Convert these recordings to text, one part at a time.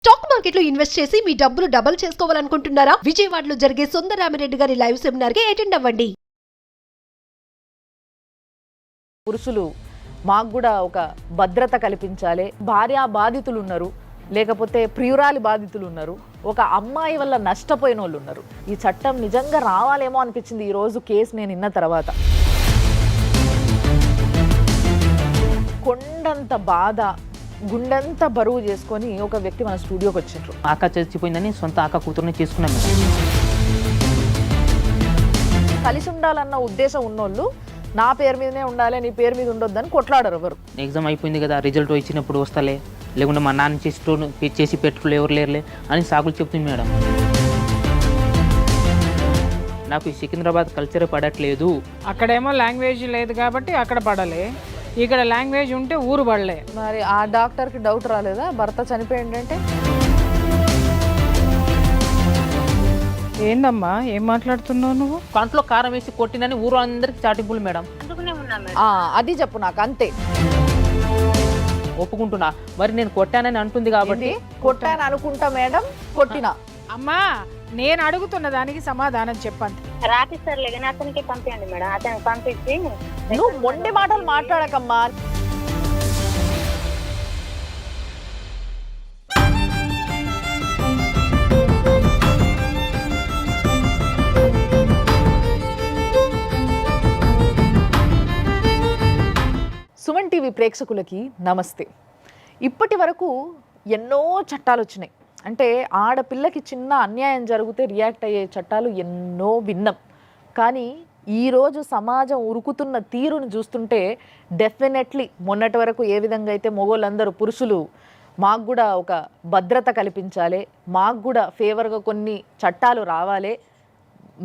Stock మార్కెట్లో invest చేసి మీ డబ్బులు డబుల్ చేసుకోవాలనుకుంటున్నారా? విజయవాడలో జరిగే సుందరరామిరెడ్డి గారి లైవ్ సెమినార్ కి అటెండ్ అవ్వండి. పురుషులు మాకు కూడా ఒక భద్రత కల్పించాలి. భార్య బాధితులు ఉన్నారు, లేకపోతే ప్రియురాలి బాధితులు ఉన్నారు, ఒక అమ్మాయి వల్ల నష్టపోయిన వాళ్ళు ఉన్నారు. ఈ చట్టం నిజంగా రావాలేమో అనిపించింది ఈ రోజు కేసు నేను విన్న తర్వాత. కొండంత బాధ, గుండెంత బరువు చేసుకొని ఒక వ్యక్తి మన స్టూడియోకి వచ్చిండ్రు. ఆక చచ్చిపోయిందని సొంత ఆక కూతురుని చేసుకున్నాం. కలిసి ఉండాలన్న ఉద్దేశం ఉన్నోళ్ళు నా పేరు మీదనే ఉండాలి, నీ పేరు మీద ఉండొద్దని కొట్లాడరు ఎవరు. ఎగ్జామ్ అయిపోయింది కదా, రిజల్ట్ ఇచ్చినప్పుడు వస్తలే, లేకుంటే మా నాన్న చేసి పెట్టుకులు ఎవరు లేరులే అని సాకులు చెప్తుంది మేడం. నాకు ఈ సికింద్రాబాద్ కల్చర్ పడట్లేదు. అక్కడేమో లాంగ్వేజ్ లేదు కాబట్టి అక్కడ పడలే, ఇక్కడ లాంగ్వేజ్ ఉంటే ఊరు పడలే. మరి ఆ డాక్టర్కి డౌట్ రాలేదా భర్త చనిపోయిందంటే? ఏందమ్మా ఏం మాట్లాడుతున్నావు నువ్వు? కంట్లో కారం వేసి కొట్టినని ఊరు అందరికి చాటింపులు మేడం. అది చెప్పు నాకు, అంతే. ఒప్పుకుంటున్నా, మరి నేను కొట్టానని అంటుంది కాబట్టి. కొట్టాను అనుకుంటా మేడం, కొట్టినా. అమ్మా నేను అడుగుతున్న దానికి సమాధానం చెప్పండి. రాపిస్తారులే కానీ అతనికి పంపించండి మేడం, అతనికి పంపించి. నువ్వు మొండి మాటలు మాట్లాడకమ్మా. సుమన్ టీవీ ప్రేక్షకులకి నమస్తే. ఇప్పటి వరకు ఎన్నో చట్టాలు వచ్చినాయి. అంటే ఆడపిల్లకి చిన్న అన్యాయం జరిగితే రియాక్ట్ అయ్యే చట్టాలు ఎన్నో విన్నాం. కానీ ఈరోజు సమాజం ఉరుకుతున్న తీరును చూస్తుంటే డెఫినెట్లీ మొన్నటి వరకు ఏ విధంగా అయితే మొగోళ్ళందరూ పురుషులు మాకు కూడా ఒక భద్రత కల్పించాలి, మాకు కూడా ఫేవర్గా కొన్ని చట్టాలు రావాలి,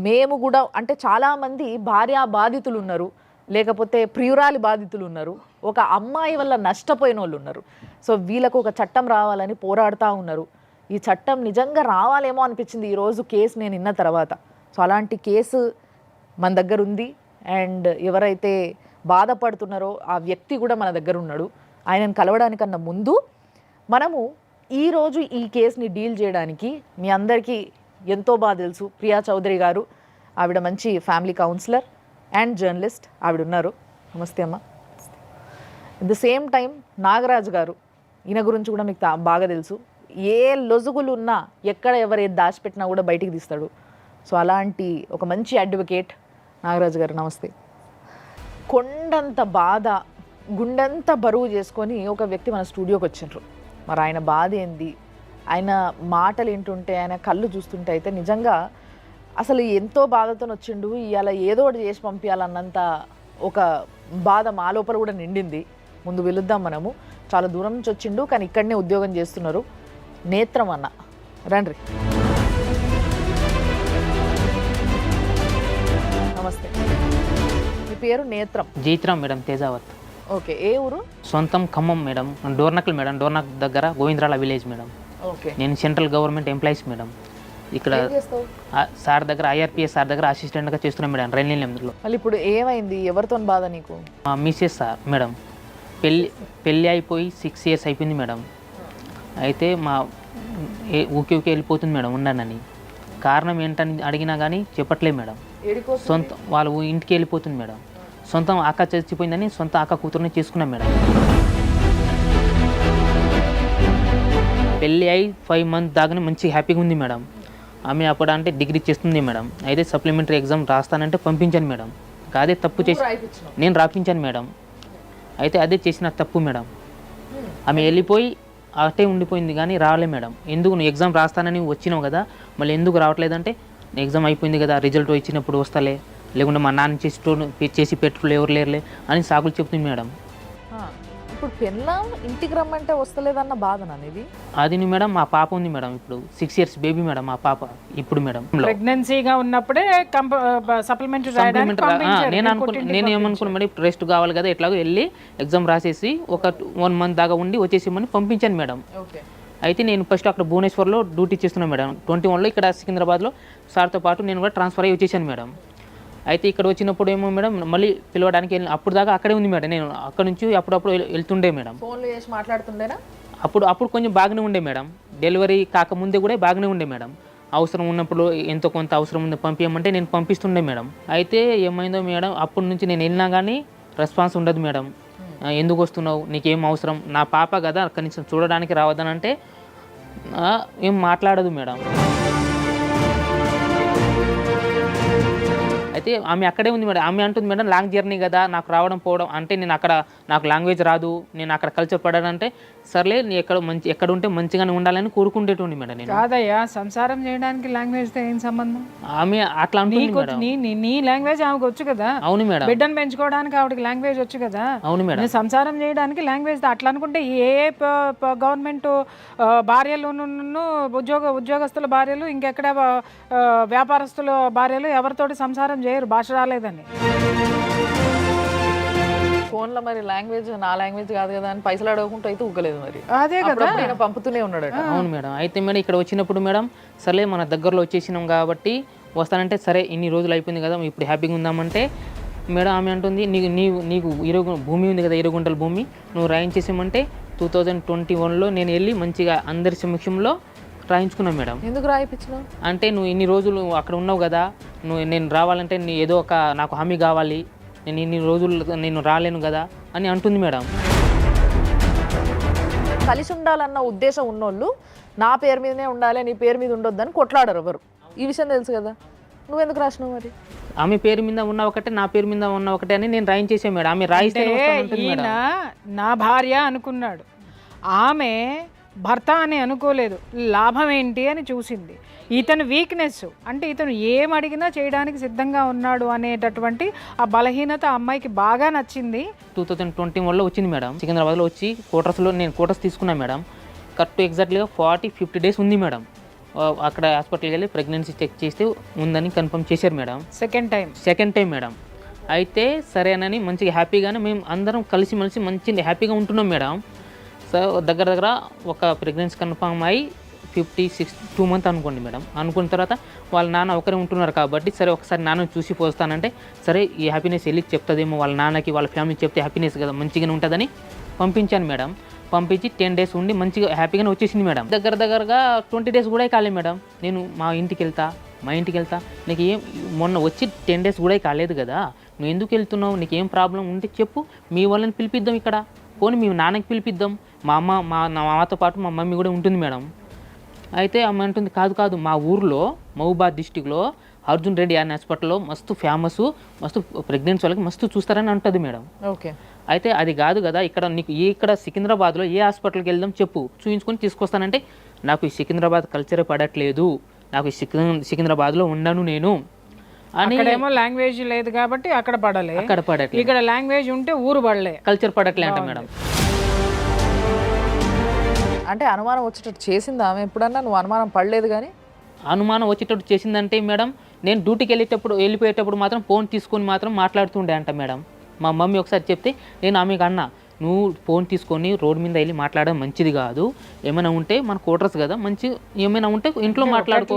మేము కూడా అంటే చాలామంది భార్య బాధితులు ఉన్నారు, లేకపోతే ప్రియురాలి బాధితులు ఉన్నారు, ఒక అమ్మాయి వల్ల నష్టపోయిన వాళ్ళు ఉన్నారు. సో వీళ్ళకు ఒక చట్టం రావాలని పోరాడుతూ ఉన్నారు. ఈ చట్టం నిజంగా రావాలేమో అనిపించింది ఈరోజు కేసు నేను విన్న తర్వాత. సో అలాంటి కేసు మన దగ్గర ఉంది. అండ్ ఎవరైతే బాధపడుతున్నారో ఆ వ్యక్తి కూడా మన దగ్గర ఉన్నాడు. ఆయనను కలవడానికన్నా ముందు మనము ఈరోజు ఈ కేసుని డీల్ చేయడానికి మీ అందరికీ ఎంతో బాగా తెలుసు ప్రియా చౌదరి గారు. ఆవిడ మంచి ఫ్యామిలీ కౌన్సిలర్ అండ్ జర్నలిస్ట్ ఆవిడ ఉన్నారు. నమస్తే అమ్మ. At the same time Nagaraju గారు, ఈయన గురించి కూడా మీకు బాగా తెలుసు. ఏ లొజుగులు ఉన్నా ఎక్కడ ఎవరు ఏది దాచిపెట్టినా కూడా బయటికి తీస్తాడు. సో అలాంటి ఒక మంచి అడ్వకేట్ నాగరాజు గారు, నమస్తే. కొండంత బాధ, గుండెంత బరువు చేసుకొని ఒక వ్యక్తి మన స్టూడియోకి వచ్చిండ్రు. మరి ఆయన బాధ ఏంది, ఆయన మాటలు ఏంటుంటే, ఆయన కళ్ళు చూస్తుంటే అయితే నిజంగా అసలు ఎంతో బాధతో వచ్చిండు. ఇవాళ ఏదో ఒకటి చేసి పంపించాలన్నంత ఒక బాధ మా లోపల కూడా నిండింది. ముందు వెళుద్దాం మనము. చాలా దూరం నుంచి వచ్చిండు, కానీ ఇక్కడనే ఉద్యోగం చేస్తున్నారు. నేత్రం అన్న, రండి. నమస్తే. మీ పేరు నేత్రం? జైత్రామ్ మేడం, తేజావత్. ఓకే. ఏ ఊరు? సొంతం ఖమ్మం మేడం, డోర్నకల్ మేడం, డోర్నక్ దగ్గర గోవిందరాల విలేజ్ మేడం. ఓకే. నేను సెంట్రల్ గవర్నమెంట్ ఎంప్లాయీస్ మేడం. ఇక్కడ సార్ దగ్గర IRPS సార్ దగ్గర అసిస్టెంట్గా చేస్తున్నాం మేడం, రైల్వేలో. మళ్ళీ ఇప్పుడు ఏమైంది, ఎవరితో బాధ నీకు? మా మిస్సెస్ సార్ మేడం, పెళ్ళి అయిపోయి 6 years అయిపోయింది మేడం. అయితే మా ఊకే వెళ్ళిపోతుంది మేడం ఉండనని. కారణం ఏంటని అడిగినా కానీ చెప్పట్లేదు మేడం. సొంత వాళ్ళు ఇంటికి వెళ్ళిపోతుంది మేడం. సొంతం అక్క చచ్చిపోయిందని సొంత అక్క కూతురుని చేసుకున్నాం మేడం. పెళ్ళి అయి 5 months దాకానే మంచి హ్యాపీగా ఉంది మేడం. ఆమె అప్పుడు అంటే డిగ్రీ చేస్తుంది మేడం. అయితే సప్లిమెంటరీ ఎగ్జామ్ రాస్తానంటే పంపించాను మేడం. అదే తప్పు చేసి నేను రాపించాను మేడం. అయితే అదే చేసిన తప్పు మేడం. ఆమె వెళ్ళిపోయి అటే ఉండిపోయింది కానీ రాలే మేడం. ఎందుకు నువ్వు ఎగ్జామ్ రాస్తానని వచ్చినావు కదా, మళ్ళీ ఎందుకు రావట్లేదంటే ఎగ్జామ్ అయిపోయింది కదా, రిజల్ట్ ఇచ్చినప్పుడు వస్తలే, లేకుంటే మా నాన్న చేసి పెట్టుకులు ఎవరు లేరులే అని సాకులు చెప్తుంది మేడం. ఇప్పుడు పెళ్ళాం ఇంటికి రమ్మంటే వస్తలేదన్న బాధ అనేది. అది మేడం మా పాప ఉంది మేడం, ఇప్పుడు 6 years బేబీ మేడం మా పాప ఇప్పుడు మేడం. ప్రెగ్నెన్సీగా ఉన్నప్పుడే సప్లిమెంటరీ నేను ఏమనుకున్నా మేడం, ఇప్పుడు రెస్ట్ కావాలి కదా, ఎట్లాగో వెళ్ళి ఎగ్జామ్ రాసేసి ఒక 1 month దాకా ఉండి వచ్చేసేమని పంపించాను మేడం. అయితే నేను ఫస్ట్ అక్కడ భువనేశ్వర్లో డ్యూటీ చేస్తున్నాను మేడం. 21లో ఇక్కడ సికింద్రాబాద్లో సార్తో పాటు నేను కూడా ట్రాన్స్ఫర్ అయ్యి వచ్చేసాను మేడం. అయితే ఇక్కడ వచ్చినప్పుడు ఏమో మేడం మళ్ళీ పిలవడానికి వెళ్ళి అప్పుడు దాకా అక్కడే ఉంది మేడం. నేను అక్కడ నుంచి అప్పుడప్పుడు వెళ్తుండే మేడం. ఫోన్లు చేసి మాట్లాడుతుండేనా? అప్పుడు కొంచెం బాగానే ఉండే మేడం. డెలివరీ కాకముందే కూడా బాగానే ఉండే మేడం. అవసరం ఉన్నప్పుడు ఎంతో కొంత అవసరం ఉంది పంపించమంటే నేను పంపిస్తుండే మేడం. అయితే ఏమైందో మేడం, అప్పటి నుంచి నేను వెళ్ళినా కానీ రెస్పాన్స్ ఉండదు మేడం. ఎందుకు వస్తున్నావు, నీకేం అవసరం, నా పాప కదా కనీసం చూడడానికి రావద్దని అంటే ఏం మాట్లాడదు మేడం. అయితే ఆమె అక్కడే ఉంది మేడం. ఆమె అంటుంది మేడం లాంగ్ జర్నీ కదా, నాకు రావడం పోవడం అంటే నేను అక్కడ నాకు లాంగ్వేజ్ రాదు, నేను అక్కడ కల్చర్ పడాలంటే సర్లే నీ ఎక్కడ ఉంటే మంచిగానే ఉండాలని కోరుకుంటేటోండి మేడం. నేను కాదయ్యా, సంసారం చేయడానికి లాంగ్వేజ్తో ఏం సంబంధం? ఆమె అట్లా అంటుంది మేడం. నీ లాంగ్వేజ్ ఆమెకు వచ్చు కదా. అవును మేడం. బిడ్డను పెంచుకోవడానికి ఆవిడకి లాంగ్వేజ్ వచ్చు కదా. అవును మేడం. సంసారం చేయడానికి లాంగ్వేజ్ అట్లా అనుకుంటే ఏ గవర్నమెంట్ భార్యలు ఉద్యోగస్తుల భార్యలు ఇంకెక్కడ వ్యాపారస్తుల భార్యలు ఎవరితోటి సంసారం చేయరు భాష రాలేదని. ఫోన్లో మరి లాంగ్వేజ్ నా లాంగ్వేజ్ కాదు కదా అని పైసలు అడగకుండా అయితే ఊగలేదు మరి. అదే కదా, నేను పంపుతూనే ఉన్నాడు. అవును మేడం. అయితే మేడం ఇక్కడ వచ్చినప్పుడు మేడం సరే మన దగ్గరలో వచ్చేసినాం కాబట్టి వస్తానంటే సరే ఇన్ని రోజులు అయిపోయింది కదా ఇప్పుడు హ్యాపీగా ఉందామంటే మేడం ఆమె అంటుంది నీకు భూమి ఉంది కదా 20 గుంటల భూమి నువ్వు రాయించేసామంటే 2021లో నేను వెళ్ళి మంచిగా అందరి సమక్షంలో రాయించుకున్నాను మేడం. ఎందుకు రాయిపించినావు అంటే నువ్వు ఇన్ని రోజులు అక్కడ ఉన్నావు కదా, నేను రావాలంటే ఏదో ఒక నాకు హామీ కావాలి, నేను ఇన్ని రోజులు నేను రాలేను కదా అని అంటుంది మేడం. కలిసి ఉండాలన్న ఉద్దేశం ఉన్నోళ్ళు నా పేరు మీదనే ఉండాలి నీ పేరు మీద ఉండొద్దని కొట్లాడరు ఎవరు. ఈ విషయం తెలుసు కదా, నువ్వెందుకు రాసినావు మరి? ఆమె పేరు మీద ఉన్న ఒకటే నా పేరు మీద ఉన్న ఒకటే అని నేను రాయించేసాను మేడం. ఆమె రాయిస్తే ఈయన నా భార్య అనుకున్నాడు, ఆమె భర్త అని అనుకోలేదు. లాభం ఏంటి అని చూసింది. ఇతను వీక్నెస్ అంటే ఇతను ఏం అడిగినా చేయడానికి సిద్ధంగా ఉన్నాడు అనేటటువంటి ఆ బలహీనత అమ్మాయికి బాగా నచ్చింది. 2021లో వచ్చింది మేడం. సికింద్రాబాద్లో వచ్చి నేను కోటర్స్ తీసుకున్నాను మేడం. కరెక్ట్ ఎగ్జాక్ట్లీగా 40-50 డేస్ ఉంది మేడం. అక్కడ హాస్పిటల్కి వెళ్ళి ప్రెగ్నెన్సీ చెక్ చేస్తే ఉందని కన్ఫర్మ్ చేశారు మేడం. Second time madam. అయితే సరేనని మంచిగా హ్యాపీగానే మేము అందరం కలిసిమెలిసి మంచి హ్యాపీగా ఉంటున్నాం మేడం. సో దగ్గర ఒక ప్రెగ్నెన్సీ కన్ఫర్మ్ అయ్యి 2 మంత్ అనుకోండి మేడం. అనుకున్న తర్వాత వాళ్ళ నాన్న ఒకరే ఉంటున్నారు కాబట్టి సరే ఒకసారి నాన్న చూసి పోస్తానంటే సరే ఈ హ్యాపీనెస్ వెళ్ళి చెప్తుందేమో వాళ్ళ నాన్నకి వాళ్ళ ఫ్యామిలీ చెప్తే హ్యాపీనెస్ కదా మంచిగానే ఉంటుందని పంపించాను మేడం. పంపించి 10 డేస్ ఉండి మంచిగా హ్యాపీగానే వచ్చేసింది మేడం. దగ్గరగా 20 డేస్ కూడా కాలేదు మేడం. నేను మా ఇంటికి వెళ్తా నీకు ఏం మొన్న వచ్చి 10 డేస్ కూడా కాలేదు కదా, నువ్వు ఎందుకు వెళ్తున్నావు, నీకు ఏం ప్రాబ్లం ఉంటే చెప్పు, మీ వాళ్ళని పిలిపిద్దాం, ఇక్కడ పోనీ మీ నాన్నకి పిలిపిద్దాం, మా మాతో పాటు మా మమ్మీ కూడా ఉంటుంది మేడం. అయితే అమ్మ అంటుంది కాదు మా ఊర్లో మహబూబాద్ డిస్టిక్లో అర్జున్ రెడ్డి అనే హాస్పిటల్లో మస్తు ఫేమస్, మస్తు ప్రెగ్నెన్సీ వాళ్ళకి మస్తు చూస్తారని అంటుంది మేడం. ఓకే. అయితే అది కాదు కదా, ఇక్కడ సికింద్రాబాద్లో ఏ హాస్పిటల్కి వెళ్దాం చెప్పు, చూపించుకొని తీసుకొస్తానంటే నాకు ఈ సికింద్రాబాద్ కల్చరే పడట్లేదు, నాకు ఈ సికింద్రాబాద్లో ఉండను నేను అని. అక్కడేమో లాంగ్వేజ్ లేదు కాబట్టి అక్కడ పడట్లేదు, ఇక్కడ లాంగ్వేజ్ ఉంటే ఊరు పడలే, కల్చర్ పడట్లే అంట మేడం. అంటే అనుమానం వచ్చేటట్టు చేసింది ఆమె ఎప్పుడన్నా? నువ్వు అనుమానం పడలేదు కానీ అనుమానం వచ్చేటట్టు చేసిందంటే మేడం నేను డ్యూటీకి వెళ్ళిపోయేటప్పుడు మాత్రం ఫోన్ తీసుకొని మాత్రం మాట్లాడుతుండే అంట మేడం. మా మమ్మీ ఒకసారి చెప్తే నేను ఆమెకు అన్నా, నువ్వు ఫోన్ తీసుకొని రోడ్ మీద వెళ్ళి మాట్లాడడం మంచిది కాదు, ఏమైనా ఉంటే మన క్వార్టర్స్ కదా, మంచి ఏమైనా ఉంటే ఇంట్లో మాట్లాడుకో.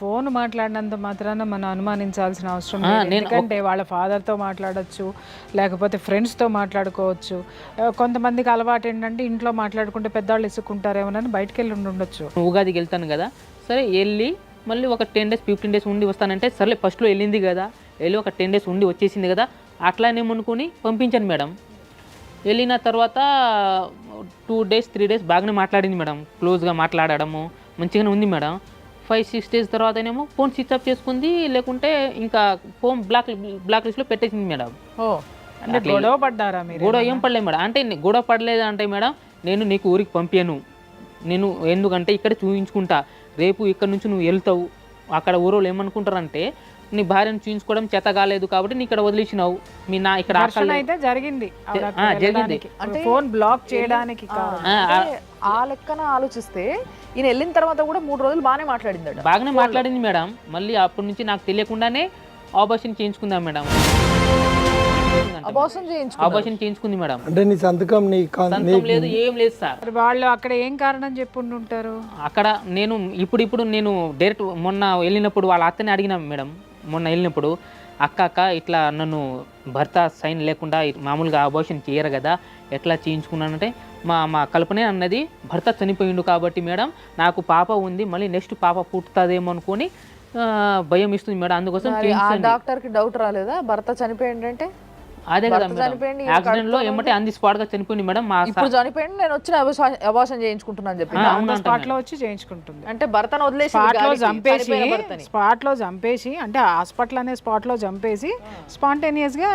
ఫోన్ మాట్లాడినంత మాత్రాన మనం అనుమానించాల్సిన అవసరం లేదు. ఎందుకంటే వాళ్ళ ఫాదర్తో మాట్లాడచ్చు, లేకపోతే ఫ్రెండ్స్తో మాట్లాడుకోవచ్చు. కొంతమందికి అలవాటు ఏంటంటే ఇంట్లో మాట్లాడుకుంటే పెద్దవాళ్ళు ఇసుక్కుంటారేమోనని బయటకు వెళ్ళి ఉండొచ్చు. ఉగాదికి వెళ్తాను కదా, సరే వెళ్ళి మళ్ళీ ఒక 10 డేస్ 15 డేస్ ఉండి వస్తానంటే సర్లే ఫస్ట్లో వెళ్ళింది కదా, వెళ్ళి ఒక 10 డేస్ ఉండి వచ్చేసింది కదా అట్లానేమనుకుని పంపించాను మేడం. వెళ్ళిన తర్వాత 2 డేస్ 3 డేస్ బాగానే మాట్లాడింది మేడం, క్లోజ్గా మాట్లాడడము మంచిగానే ఉంది మేడం. 5-6 డేస్ తర్వాతనేమో ఫోన్ స్విచ్ ఆఫ్ చేసుకుంది, లేకుంటే ఇంకా ఫోన్ బ్లాక్ లిస్ట్లో పెట్టేసింది మేడం. అంటే గొడవ పడ్డారా మీరు? గొడవ ఏం పడలేదు మేడం. అంటే గొడవ పడలేదు అంటే మేడం నేను నీకు ఊరికి పంపాను, నేను ఎందుకంటే ఇక్కడ చూపించుకుంటా, రేపు ఇక్కడ నుంచి నువ్వు వెళ్తావు, అక్కడ ఊరోళ్ళు ఏమనుకుంటారంటే నీ భార్యను చూయించుకోవడం చేత కాలేదు కాబట్టి నీ ఇక్కడ వదిలేసినావు, మీ నా ఇక్కడ అయితే జరిగింది అంటే ఫోన్ బ్లాక్ చేయడానికి. ఆ లెక్కన ఆలోచిస్తే ఈయన వెళ్ళిన తర్వాత కూడా 3 రోజులు బాగానే మాట్లాడింది మేడం. మళ్ళీ అప్పటి నుంచి నాకు తెలియకుండానే ఆపరేషన్ చేయించుకుందాం మేడం. ఆపరేషన్ చేయించుకుంది మేడం. అంటే నీ సంతకం లేదు, ఏం లేదు సార్. వాళ్ళు అక్కడ ఏం కారణం చెప్పుంటుంటారు? అక్కడ నేను ఇప్పుడు నేను డైరెక్ట్ మొన్న వెళ్ళినప్పుడు వాళ్ళ అత్తని అడిగినా మేడం. మొన్న వెళ్ళినప్పుడు అక్క ఇట్లా నన్ను భర్త సైన్ లేకుండా మామూలుగా అబార్షన్ చేయరు కదా, ఎట్లా చేయించుకున్నానంటే మా కల్పనే అన్నది భర్త చనిపోయిండు కాబట్టి మేడం నాకు పాప ఉంది, మళ్ళీ నెక్స్ట్ పాప పుట్టుతుందేమో అనుకొని భయం ఇస్తుంది మేడం, అందుకోసం ఆ చేయించండి. డాక్టర్కి డౌట్ రాలేదా భర్త చనిపోయిందంటే? అదే కదా భర్త మేడం, చనిపోయింది, ఈయన యాక్సిడెంట్ లో కడుపుతో ఏమంటే అంది స్పాట్ గా చనిపోయింది మేడం. మా ఇప్పుడు చనిపోయింది, నేను వచ్చిన అబార్షన్ చేయించుకుంటున్నాను చెప్పి స్పాట్ లో వచ్చి చేయించుకుంటుంది. అంటే భర్తను వదిలేసి స్పాట్ లో గాలికి, చంపేసి చనిపోయిన భర్తని. స్పాట్ లో చంపేసి అంటే హాస్పిటల్ అనే స్పాట్ లో చంపేసి స్పాంటేనియస్ గా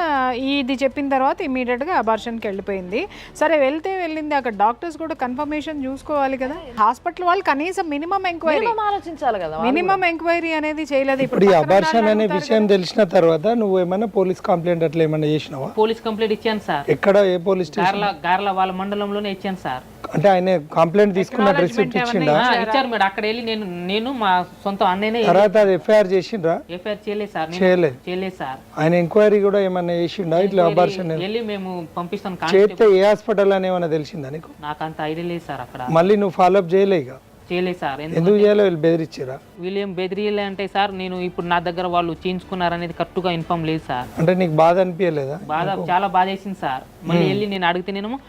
ఇది చెప్పిన తర్వాత ఇమీడియట్ గా అబార్షన్ కి వెళ్ళిపోయింది. సరే వెళ్ళింది, అక్కడ డాక్టర్స్ కూడా కన్ఫర్మేషన్ చూసుకోవాలి కదా. హాస్పిటల్ వాళ్ళు కనీసం మినిమం ఎంక్వైరీ మినిమం ఆలోచించాలి కదా. మినిమం ఎంక్వైరీ అనేది చేయలేదు. ఇప్పుడు ఈ అబార్షన్ అనే విషయం తెలిసిన తర్వాత నువ్వు ఏమైనా పోలీస్ కంప్లైంట్ అట్లా ఏమైనా చేసినావా? పోలీస్ కంప్లైంట్ ఇచ్చాను సార్, ఎక్కడ, ఏ పోలీస్ స్టేషన్? గార్ల వాళ్ళ మండలంలోనే ఇచ్చాను సార్. అంటే ఆయన కంప్లైంట్ తీసుకున్న రిసిప్ట్ ఇచ్చిండా? ఇచ్చారు మేడం, అక్కడ వెళ్ళి నేను మా సొంత అన్నయ్యనే తర్వాత అది ఎఫ్ఐఆర్ చేసిండ్రా? ఎఫ్ఐఆర్ చేయలేదు సార్, చేయలేదు సార్. ఆయన ఎంక్వైరీ కూడా ఏమన్నా చేసిండా ఇట్లా అబార్షన్? వెళ్ళి మేము పంపిస్తాం, చేస్తే ఏ హాస్పిటల్ అని ఏమైనా తెలిసిందా నీకు? నాకు అంత ఐడియా లేదు సార్, అక్కడ మళ్ళీ నువ్వు ఫాలోఅప్ చేయలే ఇక? చేయలేదు సార్. ఎందుకు చేయాలో వీళ్ళు బెదిరించారా? వీళ్ళు ఏం బెదిరియలే అంటే సార్, నేను ఇప్పుడు నా దగ్గర వాళ్ళు చేయించుకున్నారనేది కరెక్ట్గా ఇన్ఫామ్ లేదు సార్. అంటే నీకు బాధ అనిపించలేదా? చాలా బాధ వేసింది సార్. మళ్ళీ వెళ్ళి నేను అడిగితే నువ్వు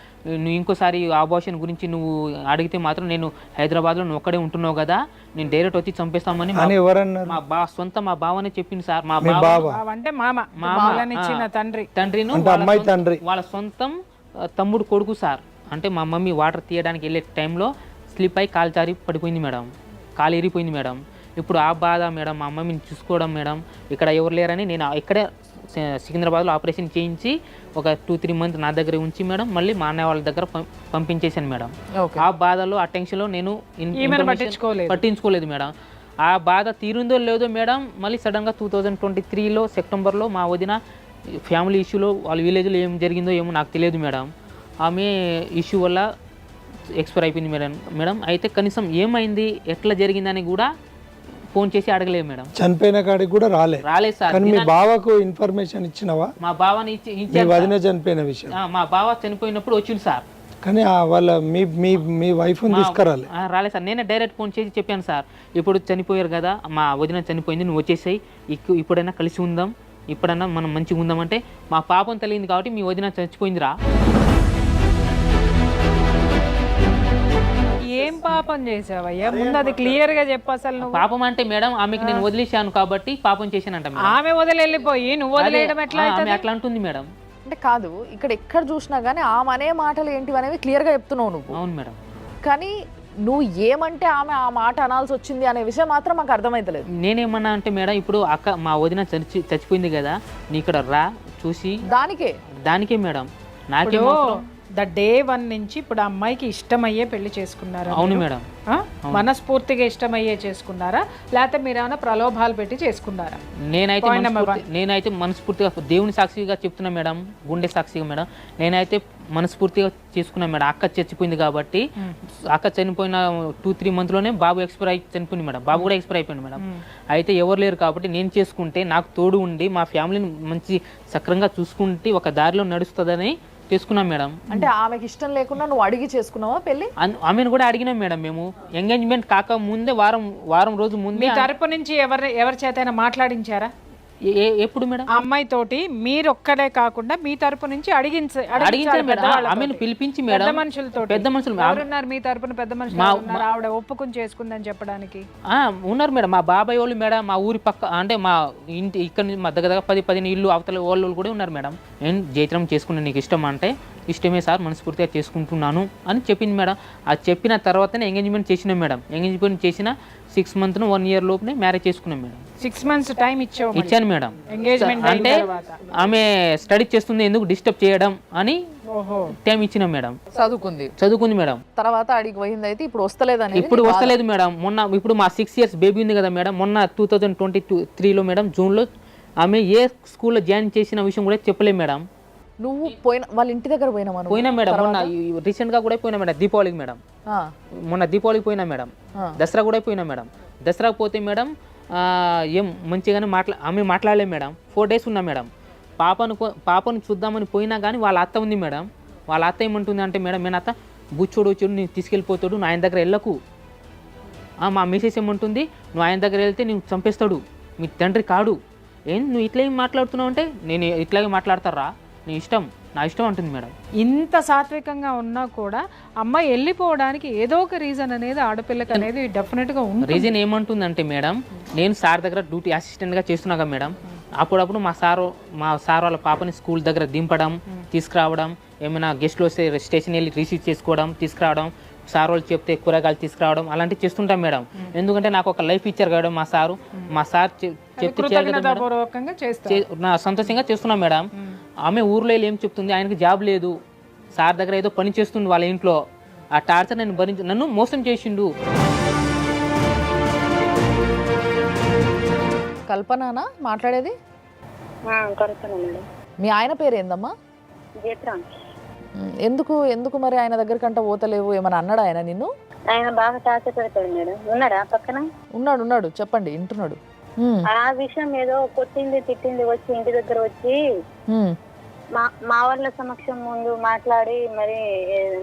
ఇంకోసారి అబార్షన్ గురించి నువ్వు అడిగితే మాత్రం నేను హైదరాబాద్లో నువ్వు ఒక్కడే ఉంటున్నావు కదా, నేను డైరెక్ట్ వచ్చి చంపేస్తామని అని ఎవరన్నారు? మా బావనే చెప్పింది సార్. మా బావ అంటే ఇచ్చిన తండ్రిను అంటే అమ్మాయి తండ్రి వాళ్ళ సొంతం తమ్ముడు కొడుకు సార్. అంటే మా మమ్మీ వాటర్ తీయడానికి వెళ్ళే టైంలో స్లిప్ అయి కాలు జారి పడిపోయింది మేడం, కాలు ఎరిపోయింది మేడం. ఇప్పుడు ఆ బాధ మేడం, మా మమ్మీని చూసుకోవడం మేడం, ఇక్కడ ఎవరు లేరని నేను ఇక్కడే సికింద్రాబాద్లో ఆపరేషన్ చేయించి ఒక 2-3 మంత్స్ నా దగ్గర ఉంచి మేడం, మళ్ళీ మా అన్నయ్య వాళ్ళ దగ్గర పంపించేశాను మేడం. ఆ బాధలో ఆ టెన్షన్లో నేను పట్టించుకోలేదు మేడం. ఆ బాధ తీరుందో లేదో మేడం, మళ్ళీ సడన్గా 2023లో సెప్టెంబర్లో మా వదిన ఫ్యామిలీ ఇష్యూలో వాళ్ళ విలేజ్లో ఏం జరిగిందో ఏమో నాకు తెలియదు మేడం, ఆమె ఇష్యూ వల్ల ఎక్స్పైర్ అయిపోయింది మేడం. అయితే కనీసం ఏమైంది, ఎట్లా జరిగిందని కూడా ఫోన్ చేసి అడగలేదు మేడం. చనిపోయిన కాడికి కూడా రాలేదు సార్. కానీ మీ బావకు ఇన్ఫర్మేషన్ ఇచ్చినవా? మా బావని వదిన చనిపోయిన విషయం మా బావ చనిపోయినప్పుడు వచ్చింది సార్, కానీ వాళ్ళ మీ వైఫ్ తీసుకురాలి? రాలేదు సార్. నేనే డైరెక్ట్ ఫోన్ చేసి చెప్పాను సార్, ఇప్పుడు చనిపోయారు కదా, మా వదిన చనిపోయింది, నువ్వు వచ్చేసాయి, ఇప్పుడైనా కలిసి ఉందాం, ఇప్పుడైనా మనం మంచిగా ఉందామంటే మా పాపం తెలియదు కాబట్టి మీ వదిన చచ్చిపోయిందిరా. ఏం పాపం చేసావయ్యా? ముందు అది క్లియర్ గా చెప్పు అసలు. నువ్వు పాపం అంటే మేడం, ఆమెకి నేను వదిలేశాను కాబట్టి పాపం చేశానంట మేడం. ఆమె వదిలి వెళ్ళిపోయి నువ్వు వదిలేయడం ఎట్లా? అట్లా అంటుంది మేడం. అంటే కాదు, ఇక్కడ ఎక్కడ చూసినా కానీ ఆమె అనే మాటలు ఏంటివి అనేవి క్లియర్ గా చెప్తున్నావు నువ్వు. అవును మేడం. కానీ నువ్వు ఏమంటే ఆమె ఆ మాట అనాల్సి వచ్చింది అనే విషయం మాత్రం మాకు అర్థమైతలేదు. నేనేమన్నా అంటే మేడం, ఇప్పుడు అక్క మా వదిన చచ్చిపోయింది కదా, నీ ఇక్కడ రా చూసి దానికే మేడం, నాకే ద డే 1 నుంచి ఇప్పుడు అమ్మాయికి ఇష్టమయ్యే పెళ్లి చేసుకున్నారా? అవును మేడం. మనస్ఫూర్తిగా ఇష్టమయ్యే చేసుకున్నారా, లేకపోతే మీరు ఏమైనా ప్రలోభాలు పెట్టి చేసుకున్నారా? నేనైతే మనస్ఫూర్తిగా దేవుని సాక్షిగా చెప్తున్నా మేడం, గుండె సాక్షిగా మేడం, నేనైతే మనస్ఫూర్తిగా చేసుకున్నా మేడం. అక్క చచ్చిపోయింది కాబట్టి, అక్క చనిపోయిన 2-3 మంత్లోనే బాబు ఎక్స్పైర్ అయి చనిపోయింది మేడం, బాబు కూడా ఎక్స్పైర్ అయిపోయింది మేడం. అయితే ఎవరు లేరు కాబట్టి నేను చేసుకుంటే నాకు తోడు ఉండి మా ఫ్యామిలీని మంచి సక్రంగా చూసుకుంటే ఒక దారిలో నడుస్తుందని చేసుకున్నాం మేడం. అంటే ఆమెకి ఇష్టం లేకుండా నువ్వు అడిగి చేసుకున్నావా పెళ్లి? ఆమెను కూడా అడిగినాం మేడం. మేము ఎంగేజ్మెంట్ కాక ముందే వారం రోజు ముందే తరపు నుంచి ఎవరి చేతైనా మాట్లాడించారా? ఎప్పుడు మేడం? అమ్మాయి తోటి మీరు ఒక్కడే కాకుండా మీ తరపు నుంచి అడిగించారు మేడం. ఆమెను పిలిపించి మేడం, పెద్ద మనుషులు ఎవరున్నారు మీ తరపున? పెద్ద మనుషులు ఆవిడ ఒప్పుకుని చేసుకుందని చెప్పడానికి ఉన్నారు మేడం. మా బాబాయ్ వాళ్ళు మేడం, మా ఊరి పక్క అంటే మా ఇంటి ఇక్కడ మా దగ్గర 10-15 ఇల్లు అవతల వాళ్ళు కూడా ఉన్నారు మేడం. నేను జైత్రం చేసుకున్నా, నీకు ఇష్టం అంటే ఇష్టమే సార్, మనస్ఫూర్తిగా చేసుకుంటున్నాను అని చెప్పింది మేడం. అది చెప్పిన తర్వాతనే ఎంగేజ్మెంట్ చేసినాం మేడం. ఎంగేజ్మెంట్ చేసిన 6 months 1 year లోపునే మ్యారేజ్ చేసుకున్నాం మేడం. 6 months టైం ఇచ్చాను మేడం. అంటే ఆమె స్టడీ చేస్తుంది, ఎందుకు డిస్టర్బ్ చేయడం అని టైం ఇచ్చినాం మేడం. చదువుకుంది మేడం. తర్వాత అడిగి పోయింది. అయితే ఇప్పుడు వస్తలేదని? ఇప్పుడు వస్తలేదు మేడం. ఇప్పుడు మా 6 years బేబీ ఉంది కదా మేడం, మొన్న 2023లో మేడం జూన్లో ఆమె ఏ స్కూల్లో జాయిన్ చేసిన విషయం కూడా చెప్పలేదు మేడం. నువ్వు వాళ్ళ ఇంటి దగ్గర పోయినా మేడం, మొన్న రీసెంట్ గా కూడా పోయినా మేడం, దీపావళికి మేడం. మొన్న దీపావళికి పోయినా మేడం, దసరా కూడా పోయినా మేడం. దసరాకు పోతే మేడం ఏం మంచిగానే ఆమె మాట్లాడలేదు మేడం. 4 days ఉన్నా మేడం. పాపను చూద్దామని పోయినా కానీ వాళ్ళ అత్త ఉంది మేడం. వాళ్ళ అత్త ఏమంటుంది అంటే మేడం, నేను అత్త బుచ్చోడు వచ్చాడు, నేను తీసుకెళ్ళిపోతాడు, నువ్వు ఆయన దగ్గర వెళ్ళకు. మా మిసెస్ ఏమంటుంది, నువ్వు ఆయన దగ్గర వెళ్తే నేను చంపేస్తాడు, మీ తండ్రి కాడు, ఏం నువ్వు ఇట్లా ఏం మాట్లాడుతున్నావు అంటే నేను ఇట్లాగే మాట్లాడతారా, నీ ఇష్టం, నా ఇష్టం అంటుంది మేడం. ఇంత సాత్వికంగా ఉన్నా కూడా అమ్మాయి వెళ్ళిపోవడానికి ఏదో ఒక రీజన్ అనేది ఆడపిల్లకి అనేది డెఫినెట్గా ఉంటుంది. రీజన్ ఏమంటుందంటే మేడం, నేను సార్ దగ్గర డ్యూటీ అసిస్టెంట్గా చేస్తున్నా కదా మేడం, అప్పుడప్పుడు మా సార్ వాళ్ళ పాపని స్కూల్ దగ్గర దింపడం, తీసుకురావడం, ఏమైనా గెస్ట్లు వస్తే స్టేషన్ వెళ్ళి రిసీవ్ చేసుకోవడం, తీసుకురావడం, సార్ వాళ్ళు చెప్తే కూరగాయలు తీసుకురావడం అలాంటివి చేస్తుంటాం మేడం. ఎందుకంటే నాకు ఒక లైఫ్ ఇచ్చారు కదా మా సార్ చెప్తే కృతజ్ఞతాపూర్వకంగా చేస్తారు. నా సంతోషంగా చేస్తున్నాం మేడం. ఆమె ఊర్లో వెళ్ళి ఏం చెప్తుంది, ఆయనకి జాబ్ లేదు, సార్ దగ్గర ఏదో పని చేస్తుంది వాళ్ళ ఇంట్లో, ఆ టార్చర్ నన్ను మోసం చేసిండు. కల్పననా మాట్లాడేది? కరెక్టేనా మేడం? మీ ఆయన పేరు ఏందమ్మా? జయప్రాన్. ఎందుకు మరి ఆయన దగ్గరకంట పోతలేవు? ఏమన్నా అన్నాడు ఆయన నిన్ను? ఆయన బాగా టార్చర్ పెడతాడు మేడం. ఉన్నాడా పక్కన? ఉన్నాడు చెప్పండి, వింటున్నాడు. ఆ విషయం ఏదో కొట్టింది తిట్టింది వచ్చి ఇంటి దగ్గర వచ్చి మా వాళ్ళ సమక్షం ముందు మాట్లాడి మరి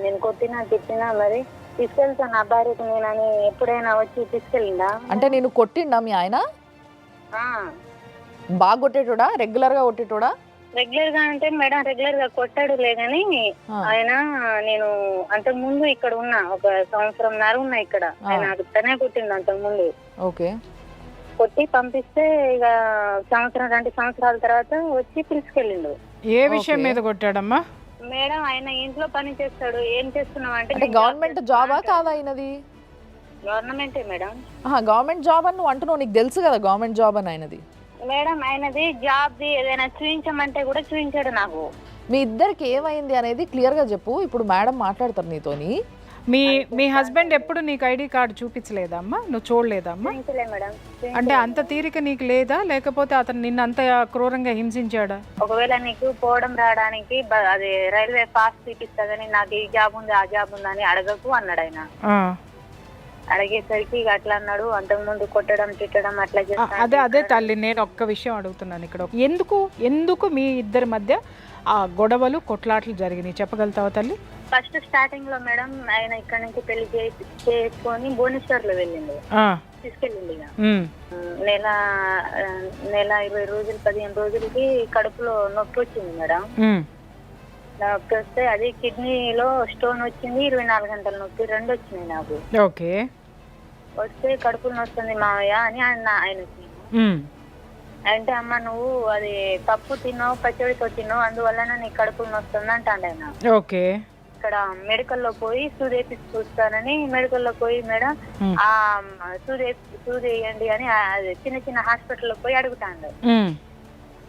నేను కొట్టినా తిట్టినా మరి తీసుకెళ్తాను నా భార్యకు నేనని ఎప్పుడైనా వచ్చి తీసుకెళ్ళిందా? అంటే నేను కొట్టిండా మీ ఆయన? బాగా కొట్టేటోడా? రెగ్యులర్ గా కొట్టేటోడా? రెగ్యులర్ గా అంటే మేడం రెగ్యులర్ గా కొట్టాడులే గాని ఆయన నేను అంతకు ముందు ఇక్కడ ఉన్నా, ఒక సంవత్సరంన్నర ఉన్నా ఇక్కడ. ఆయన తనే కొట్టిండు అంతకు ముందు. ఓకే. కొట్టి పంపిస్తే ఇక 2 సంవత్సరాల తర్వాత వచ్చి తీసుకెళ్ళిండు. ఏ విషయం మీద కొట్టాడమ్మా? మేడం ఆయన ఇంట్లో పని చేస్తాడు. ఏం చేస్తున్నావు అంటే గవర్నమెంట్ జాబా కాదా ఆయనది? గవర్నమెంటే మేడం. గవర్నమెంట్ జాబ్ అని నువ్వు అంటున్నావు, నీకు తెలుసు కదా గవర్నమెంట్ జాబ్ అని ఆయనది. మేడం ఆయనది జాబ్ ది ఏదైనా చూపించమంటే కూడా చూపించాడు నాకు. మీ ఇద్దరికి ఏమైంది అనేది క్లియర్ గా చెప్పు. ఇప్పుడు మేడం మాట్లాడతారు నీతోని. మీ హస్బెండ్ ఎప్పుడు నీకు ఐడి కార్డు చూపించలేదమ్మా? నువ్వు చూడలేదమ్మా? మేడం అంటే అంత తీరిక నీకు లేదా, లేకపోతే అతను నిన్ను అంత క్రూరంగా హింసించాడా? ఒకవేళ నీకు పోవడం రావడానికి అది రైల్వే పాస్ చూపిస్తుందని నాకు ఈ జాబ్ ఉంది ఆ జాబ్ ఉందా అని అడగకు అన్నాడు ఆయన. అడిగేసరికి అట్లా అన్నాడు. అంతకు ముందు కొట్టడం తిట్టడం అట్లా చేస్తాడు. అదే తల్లి, నేను ఒక్క విషయం అడుగుతున్నాను ఇక్కడ. ఎందుకు మీ ఇద్దరి మధ్య ఆ గొడవలు కొట్లాట్లు జరిగినాయి చెప్పగలుగుతావా తల్లి? ఫస్ట్ స్టార్టింగ్ లో మేడం ఆయన ఇక్కడ నుంచి పెళ్లి చేసుకొని భువనేశ్వర్ లో వెళ్ళింది, తీసుకెళ్ళింది. నెల 20 రోజులు 15 రోజులకి కడుపులో నొప్పి వచ్చింది మేడం. నొప్పి వస్తే అది కిడ్నీలో స్టోన్ వచ్చింది. 24 గంటల నొప్పి 2 వచ్చినాయి నాకు. ఓకే. వస్తే కడుపులో నొస్తుంది మావయ్య అని ఆయనకి అంటే, అమ్మ నువ్వు అది పప్పు తిన్నావు పచ్చడితో తిన్నావు అందువల్ల నీ కడుపులో నొస్తుంది అంటాడు ఆయన. ఓకే. ఇక్కడ మెడికల్ లో పోయి సూది చూస్తానని మెడికల్ లో పోయి మేడం ఆ సూది వేయండి అని చిన్న హాస్పిటల్ లో పోయి అడుగుతాడు.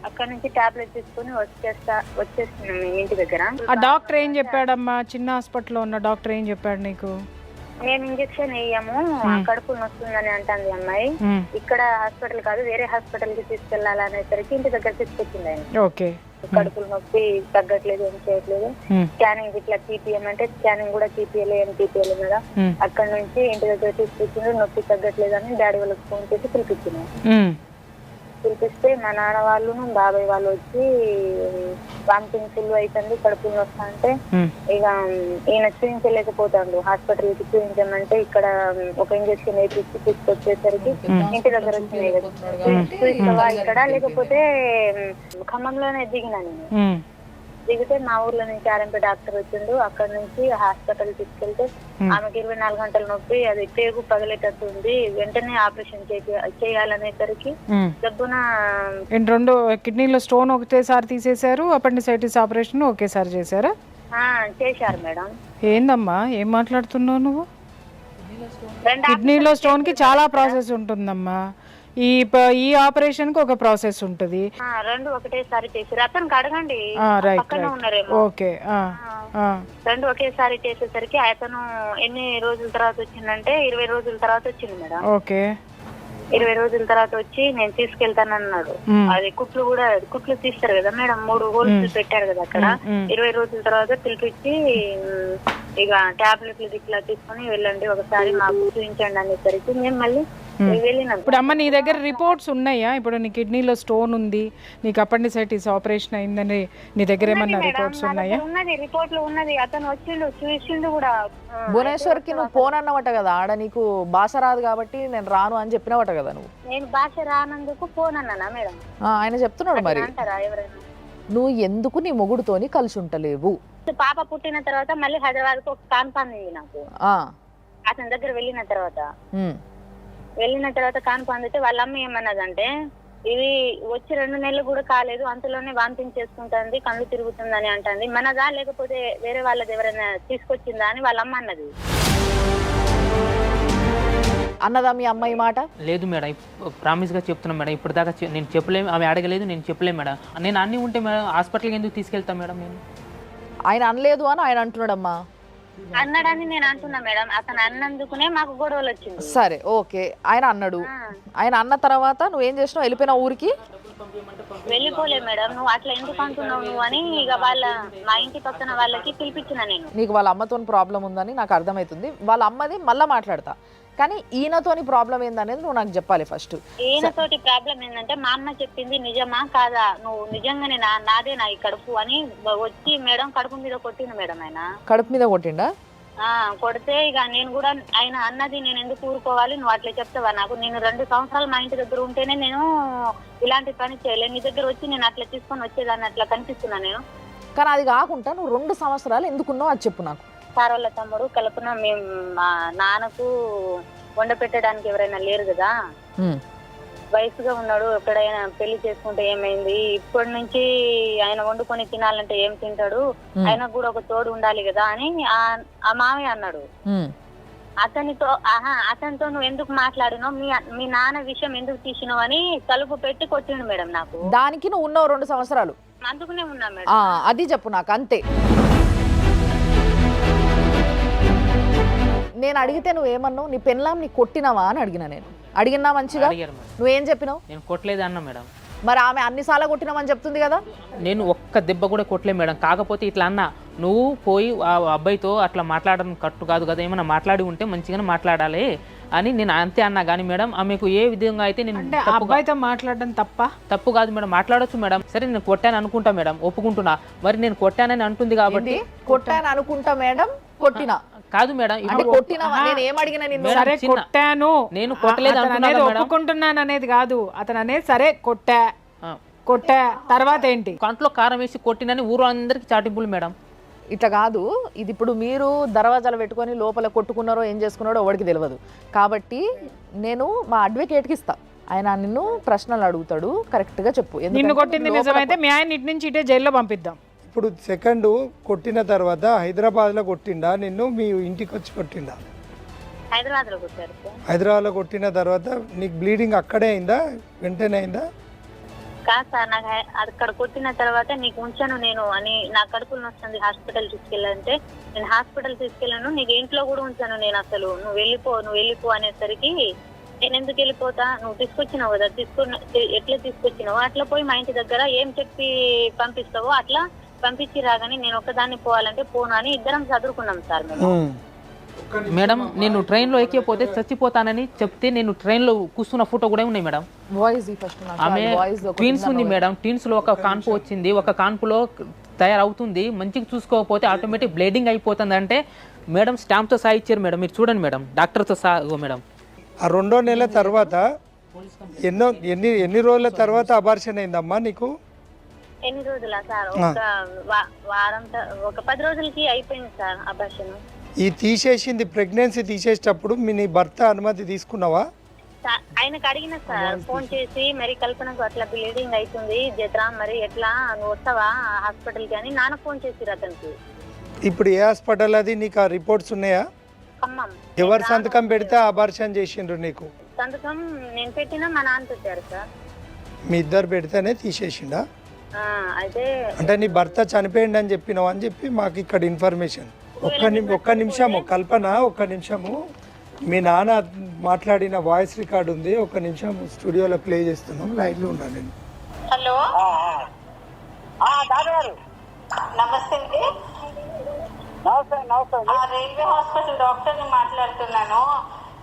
అక్కడ నుంచి టాబ్లెట్ తీసుకుని వచ్చేస్తున్నాం మేము ఇంటి దగ్గర. ఆ డాక్టర్ ఏం చెప్పాడమ్మా? చిన్న హాస్పిటల్లో ఉన్న డాక్టర్ ఏం చెప్పాడు నీకు? మేము ఇంజక్షన్ వేయము కడుపు నొస్తుందని అంటుంది అమ్మాయి. ఇక్కడ హాస్పిటల్ కాదు వేరే హాస్పిటల్ కి తీసుకెళ్లాలనేసరికి ఇంటి దగ్గర తీసుకొచ్చింది ఆయన. ఓకే. కడుపులు నొప్పి తగ్గట్లేదు, ఏం చేయట్లేదు. స్కానింగ్ ఇట్లా తీపిఎం అంటే స్కానింగ్ కూడా తీపియలే, ఏం తీపియలే కదా. అక్కడ నుంచి ఇంటి దగ్గర తీసుకొచ్చింది. నొప్పి తగ్గట్లేదు అని డాడీ వాళ్ళకి ఫోన్ చేసి పిలిపించినాం. పిలిపిస్తే మా నాన్న వాళ్ళు బాబాయ్ వాళ్ళు వచ్చి వామిటింగ్ ఫుల్ అవుతుంది కడుపులు వస్తా అంటే ఇక ఈయన చూపించలేకపోతాడు. హాస్పిటల్ కి చూపించమంటే ఇక్కడ ఒక ఇంజక్షన్ వేపించి తీసుకొచ్చేసరికి ఇంటి దగ్గర వచ్చినాయి కదా. చూపిస్తావా ఇక్కడ లేకపోతే ఖమ్మంలోనే దిగినా నేను. దిగితే మా ఊర్లో నుంచి ఆర్ఎంపీ డాక్టర్ వచ్చిండు. అక్కడ నుంచి హాస్పిటల్ తీసుకెళ్తే ఆమెకి 24 గంటల నొప్పి, అది పేగు పగలేటట్టు ఉంది, వెంటనే ఆపరేషన్ చేయాలనేసరికి డబ్బున 2 కిడ్నీలో స్టోన్ ఒకేసారి తీసేశారు, అపెండిసైటిస్ ఆపరేషన్ ఒకేసారి చేశారా? చేశారు మేడం. ఏందమ్మా ఏం మాట్లాడుతున్నావు నువ్వు? కిడ్నీలో స్టోన్ కి చాలా ప్రాసెస్ ఉంటుందమ్మా. ఈ ఆపరేషన్ కి ఒక ప్రాసెస్ ఉంటుంది. 2 ఒకటేసారి చేశారు. అతనికి అడగండి, పక్కనే ఉన్నారేమో. ఓకే. 2 ఒకేసారి చేసేసరికి అతను ఎన్ని రోజుల తర్వాత వచ్చిందంటే 20 రోజుల తర్వాత వచ్చింది మేడం. ఓకే. 20 రోజుల తర్వాత వచ్చి నేను తీసుకెళ్తాను అన్నాడు. అది కుట్లు తీస్తారు కదా మేడం, 3 హోల్స్ పెట్టారు కదా అక్కడ. 20 రోజుల తర్వాత పిలిపించి ఇక టాబ్లెట్లు ఇట్లా తీసుకుని వెళ్ళండి ఒకసారి మాకు చూపించండి అనేసరికి మేము మళ్ళీ వెళ్ళినాం. ఇప్పుడు అమ్మ నీ దగ్గర రిపోర్ట్స్ ఉన్నాయా? ఇప్పుడు నీ కిడ్నీలో స్టోన్ ఉంది, నీకు అపెండిసైటిస్ ఆపరేషన్ అయిందని నీ దగ్గర ఏమన్నా రిపోర్ట్స్ ఉన్నాయా? ఉన్నది, రిపోర్ట్ లో ఉన్నది. అతను వచ్చిండు చూసిండు కూడా. భువనేశ్వర్కి నువ్వు ఫోన్ అన్నమాట కదా, ఆడ నీకు భాష రాదు కాబట్టి నేను రాను అని చెప్పినవట కదా నువ్వు. నేను భాష రానందుకు ఫోన్ అన్నానా మేడం? ఆయన చెప్తున్నాడు మరి అంటారా ఎవరైనా? నువ్వు ఎందుకు నీ మొగుడుతోని కలిసి ఉంటలేవు? పాప పుట్టిన తర్వాత మళ్ళీ హైదరాబాద్ కు ఒక కాన్ఫాన్ ఉంది నాకు. అతని దగ్గర వెళ్ళిన తర్వాత కాన్ఫాన్ అయితే వాళ్ళ అమ్మ ఏమన్నదంటే, ఇది వచ్చి 2 నెలలు కూడా కాలేదు, అంతలోనే వాంతింగ్ చేసుకుంటుంది, కళ్ళు తిరుగుతుందని అంటుంది. మనదా లేకపోతే వేరే వాళ్ళది ఎవరైనా తీసుకొచ్చిందా అని వాళ్ళ అమ్మ అన్నది. అన్నదా మీ అమ్మాయి మాట? లేదు మేడం, ప్రామిస్గా చెప్తున్నా మేడం. ఇప్పుడు దాకా నేను చెప్పలేము, ఆమె అడగలేదు, నేను చెప్పలేము మేడం. నేను అన్నీ ఉంటే మేడం హాస్పిటల్కి ఎందుకు తీసుకెళ్తాను మేడం? నేను ఆయన అనలేదు అని ఆయన అంటున్నాడమ్మా. అన్నాడని నేను అంటున్నా మేడం. అతను అన్నందుకునే మాకు గొడవలు వచ్చింది. సరే ఓకే, ఆయన అన్నాడు. ఆయన అన్న తర్వాత నువ్వేం చేసినావు? వెళ్ళిపోయినా ఊరికి? వెళ్ళిపోలే మేడం. నువ్వు అట్లా ఎందుకు అంటున్నావు నువ్వు అని ఇక మా ఇంటి పక్కన వాళ్ళకి పిలిపించిన నేను. నీకు వాళ్ళ అమ్మతో ప్రాబ్లం ఉందని నాకు అర్థమవుతుంది. వాళ్ళ అమ్మది మళ్ళీ మాట్లాడతా, కానీ ఈయనతోని ప్రాబ్లం ఏందనేది నువ్వు నాకు చెప్పాలి ఫస్ట్. ఈయనతోటి ప్రాబ్లం ఏంటంటే, మా అమ్మ చెప్పింది నిజమా కాదా, నువ్వు నిజంగానే నాదే నా ఈ కడుపు అని వచ్చి మేడం కడుపు మీద కొట్టింది మేడం. ఆయన కడుపు మీద కొట్టిండా? కొడితే ఇక నేను కూడా ఆయన అన్నది నేను ఎందుకు ఊరుకోవాలి, నువ్వు అట్లా చెప్తావా నాకు? నేను 2 సంవత్సరాలు మా ఇంటి దగ్గర ఉంటేనే నేను ఇలాంటి పని చేయలేదు. నీ దగ్గర వచ్చి నేను అట్లా తీసుకొని వచ్చేదాన్ని అట్లా కనిపిస్తున్నా నేను. కానీ అది కాకుండా నువ్వు 2 సంవత్సరాలు ఎందుకున్నావు అది చెప్పు నాకు. సార్ వాళ్ళ తమ్ముడు కల్పన, మేము మా నాన్నకు వండ పెట్టడానికి ఎవరైనా లేరు కదా, వయసుగా ఉన్నాడు, ఎక్కడైనా పెళ్లి చేసుకుంటే ఏమైంది, ఇప్పటి నుంచి ఆయన వండుకొని తినాలంటే ఏం తింటాడు, ఆయనకు కూడా ఒక తోడు ఉండాలి కదా అని ఆ మామయ్య అన్నాడు. అతనితో నువ్వు ఎందుకు మాట్లాడినావు, మీ నాన్న విషయం ఎందుకు తీసినావు అని తలుపు పెట్టి కొట్టిండు మేడం నాకు. దానికి నువ్వు ఉన్నావు 2 సంవత్సరాలు? అందుకునే ఉన్నా మేడం. అది చెప్పు నాకు, అంతే. నేను అడిగితే నువ్వేమన్నావు? నీ పెళ్ళాం నీ కొట్టినావా అని అడిగినా. నేను అడిగినా మంచిగా, నువ్వేం చెప్పినావు? నేను కొట్టలేదు అన్నా మేడం. మరి ఆమె అన్నిసార్లు కొట్టినామని చెప్తుంది కదా. నేను ఒక్క దెబ్బ కూడా కొట్టలే మేడం. కాకపోతే ఇట్లా అన్నా, నువ్వు పోయి ఆ అబ్బాయితో అట్లా మాట్లాడడం కట్టు కాదు కదా, ఏమైనా మాట్లాడి ఉంటే మంచిగానే మాట్లాడాలి అని నేను అంతే అన్నా. కానీ మేడం ఆమెకు ఏ విధంగా అయితే నేను అబ్బాయితో మాట్లాడడం తప్పు కాదు మేడం, మాట్లాడొచ్చు మేడం. సరే నేను కొట్టాను అనుకుంటా మేడం, ఒప్పుకుంటున్నా. మరి నేను కొట్టానని అంటుంది కాబట్టి. కొట్టాను అనుకుంటా మేడం, కొట్టినా కాదు మేడం. నేను ఏం అడిగినా సరే కొట్టాను, నేను కొట్టలేదు ఒప్పుకుంటున్నాను అనేది కాదు. అతను అనేది సరే కొట్టా తర్వాత ఏంటి? కంట్లో కారం వేసి కొట్టినని ఊరు అందరికి చాటింపులు మేడం. ఇట్లా కాదు, ఇది ఇప్పుడు మీరు దర్వాజాలు పెట్టుకొని లోపల కొట్టుకున్నారో ఏం చేసుకున్నారో ఎవరికి తెలియదు. కాబట్టి నేను మా అడ్వకేట్కి ఇస్తా, ఆయన నిన్ను ప్రశ్నలు అడుగుతాడు, కరెక్ట్గా చెప్పు. నిన్ను కొట్టింది నిజమైతే మీ ఆయన ఇటు నుంచి ఇటే జైల్లో పంపిద్దాం. ఇప్పుడు సెకండ్ కొట్టిన తర్వాత హైదరాబాద్లో కొట్టిండా నిన్ను, మీ ఇంటికి వచ్చి కొట్టిండా? హైదరాబాద్లో కొట్టారు. హైదరాబాద్లో కొట్టిన తర్వాత నీకు బ్లీడింగ్ అక్కడే అయిందా, వెంటనే అయిందా? కాదు సార్, నాకు అక్కడ కొట్టిన తర్వాత నీకు ఉంచాను నేను అని, నా కడుపులు వస్తుంది, హాస్పిటల్ తీసుకెళ్ళాలంటే నేను హాస్పిటల్ తీసుకెళ్ళాను, నీకు ఇంట్లో కూడా ఉంచాను నేను. అసలు నువ్వు వెళ్ళిపో అనేసరికి నేను ఎందుకు వెళ్ళిపోతా, నువ్వు తీసుకొచ్చినావు కదా, ఎట్లా తీసుకొచ్చినావు అట్లా పోయి మా ఇంటి దగ్గర ఏం చెప్పి పంపిస్తావో అట్లా పంపించి రాగానే నేను ఒక్కదాన్ని పోవాలంటే పోను అని ఇద్దరం చదువుకున్నాం సార్ మేము. మేడం నేను ట్రైన్లో ఎక్కిపోతే చచ్చిపోతానని చెప్తే నేను ట్రైన్లో కూర్చున్న ఫోటో కూడా ఉన్నాయి మేడం. ఆమె ట్విన్స్ ఉంది మేడం, ట్విన్స్ లో ఒక కాన్పు వచ్చింది, ఒక కాన్పులో తయారవుతుంది, మంచిగా చూసుకోకపోతే ఆటోమేటిక్ బ్లీడింగ్ అయిపోతుంది అంటే మేడం స్టాంప్తో సహా ఇచ్చారు మేడం. మీరు చూడండి మేడం, డాక్టర్తో సహా మేడం. ఆ 2వ నెల తర్వాత ఎన్ని రోజుల తర్వాత అబార్షన్ అయిందమ్మా నీకు? ఎన్ని రోజులా సార్? వారం, ఒక 10 రోజులకి అయిపోయింది సార్ అబార్షన్. ఈ తీసేసింది ప్రెగ్నెన్సీ తీసేటప్పుడు నీ భర్త అనుమతి తీసుకున్నావా? ఆయనకు అడిగిన సార్ ఫోన్ చేసి, మరి కల్పనకు అట్లా బ్లీడింగ్ అవుతుంది జత్రా, మరి ఎట్లా నువ్వు వస్తావా హాస్పిటల్కి అని నాన్న ఫోన్ చేసిరు అతనికి. ఇప్పుడు ఏ హాస్పిటల్ అది? నీకు ఆ రిపోర్ట్స్ ఉన్నాయా? ఖమ్మం. ఎవరు సంతకం పెడితే అబార్షన్ చేసిండ్రు నీకు? సంతకం నేను పెట్టినా మా నాన్న పెట్టారు సార్. మీ ఇద్దరు పెడితేనే తీసేసిండా? అయితే అంటే నీ భర్త చనిపోయింది అని చెప్పినావు అని చెప్పి మాకు ఇక్కడ ఇన్ఫర్మేషన్. ఒక్క నిమిషము కల్పన, ఒక్క నిమిషము. మీ నాన్న మాట్లాడిన వాయిస్ రికార్డ్ ఉంది, ఒక్క నిమిషం స్టూడియోలో ప్లే చేస్తున్నాం, లైన్లో ఉన్నాను నేను. హలో, నమస్తే అండి. రైల్వే హాస్పిటల్ డాక్టర్ని మాట్లాడుతున్నాను.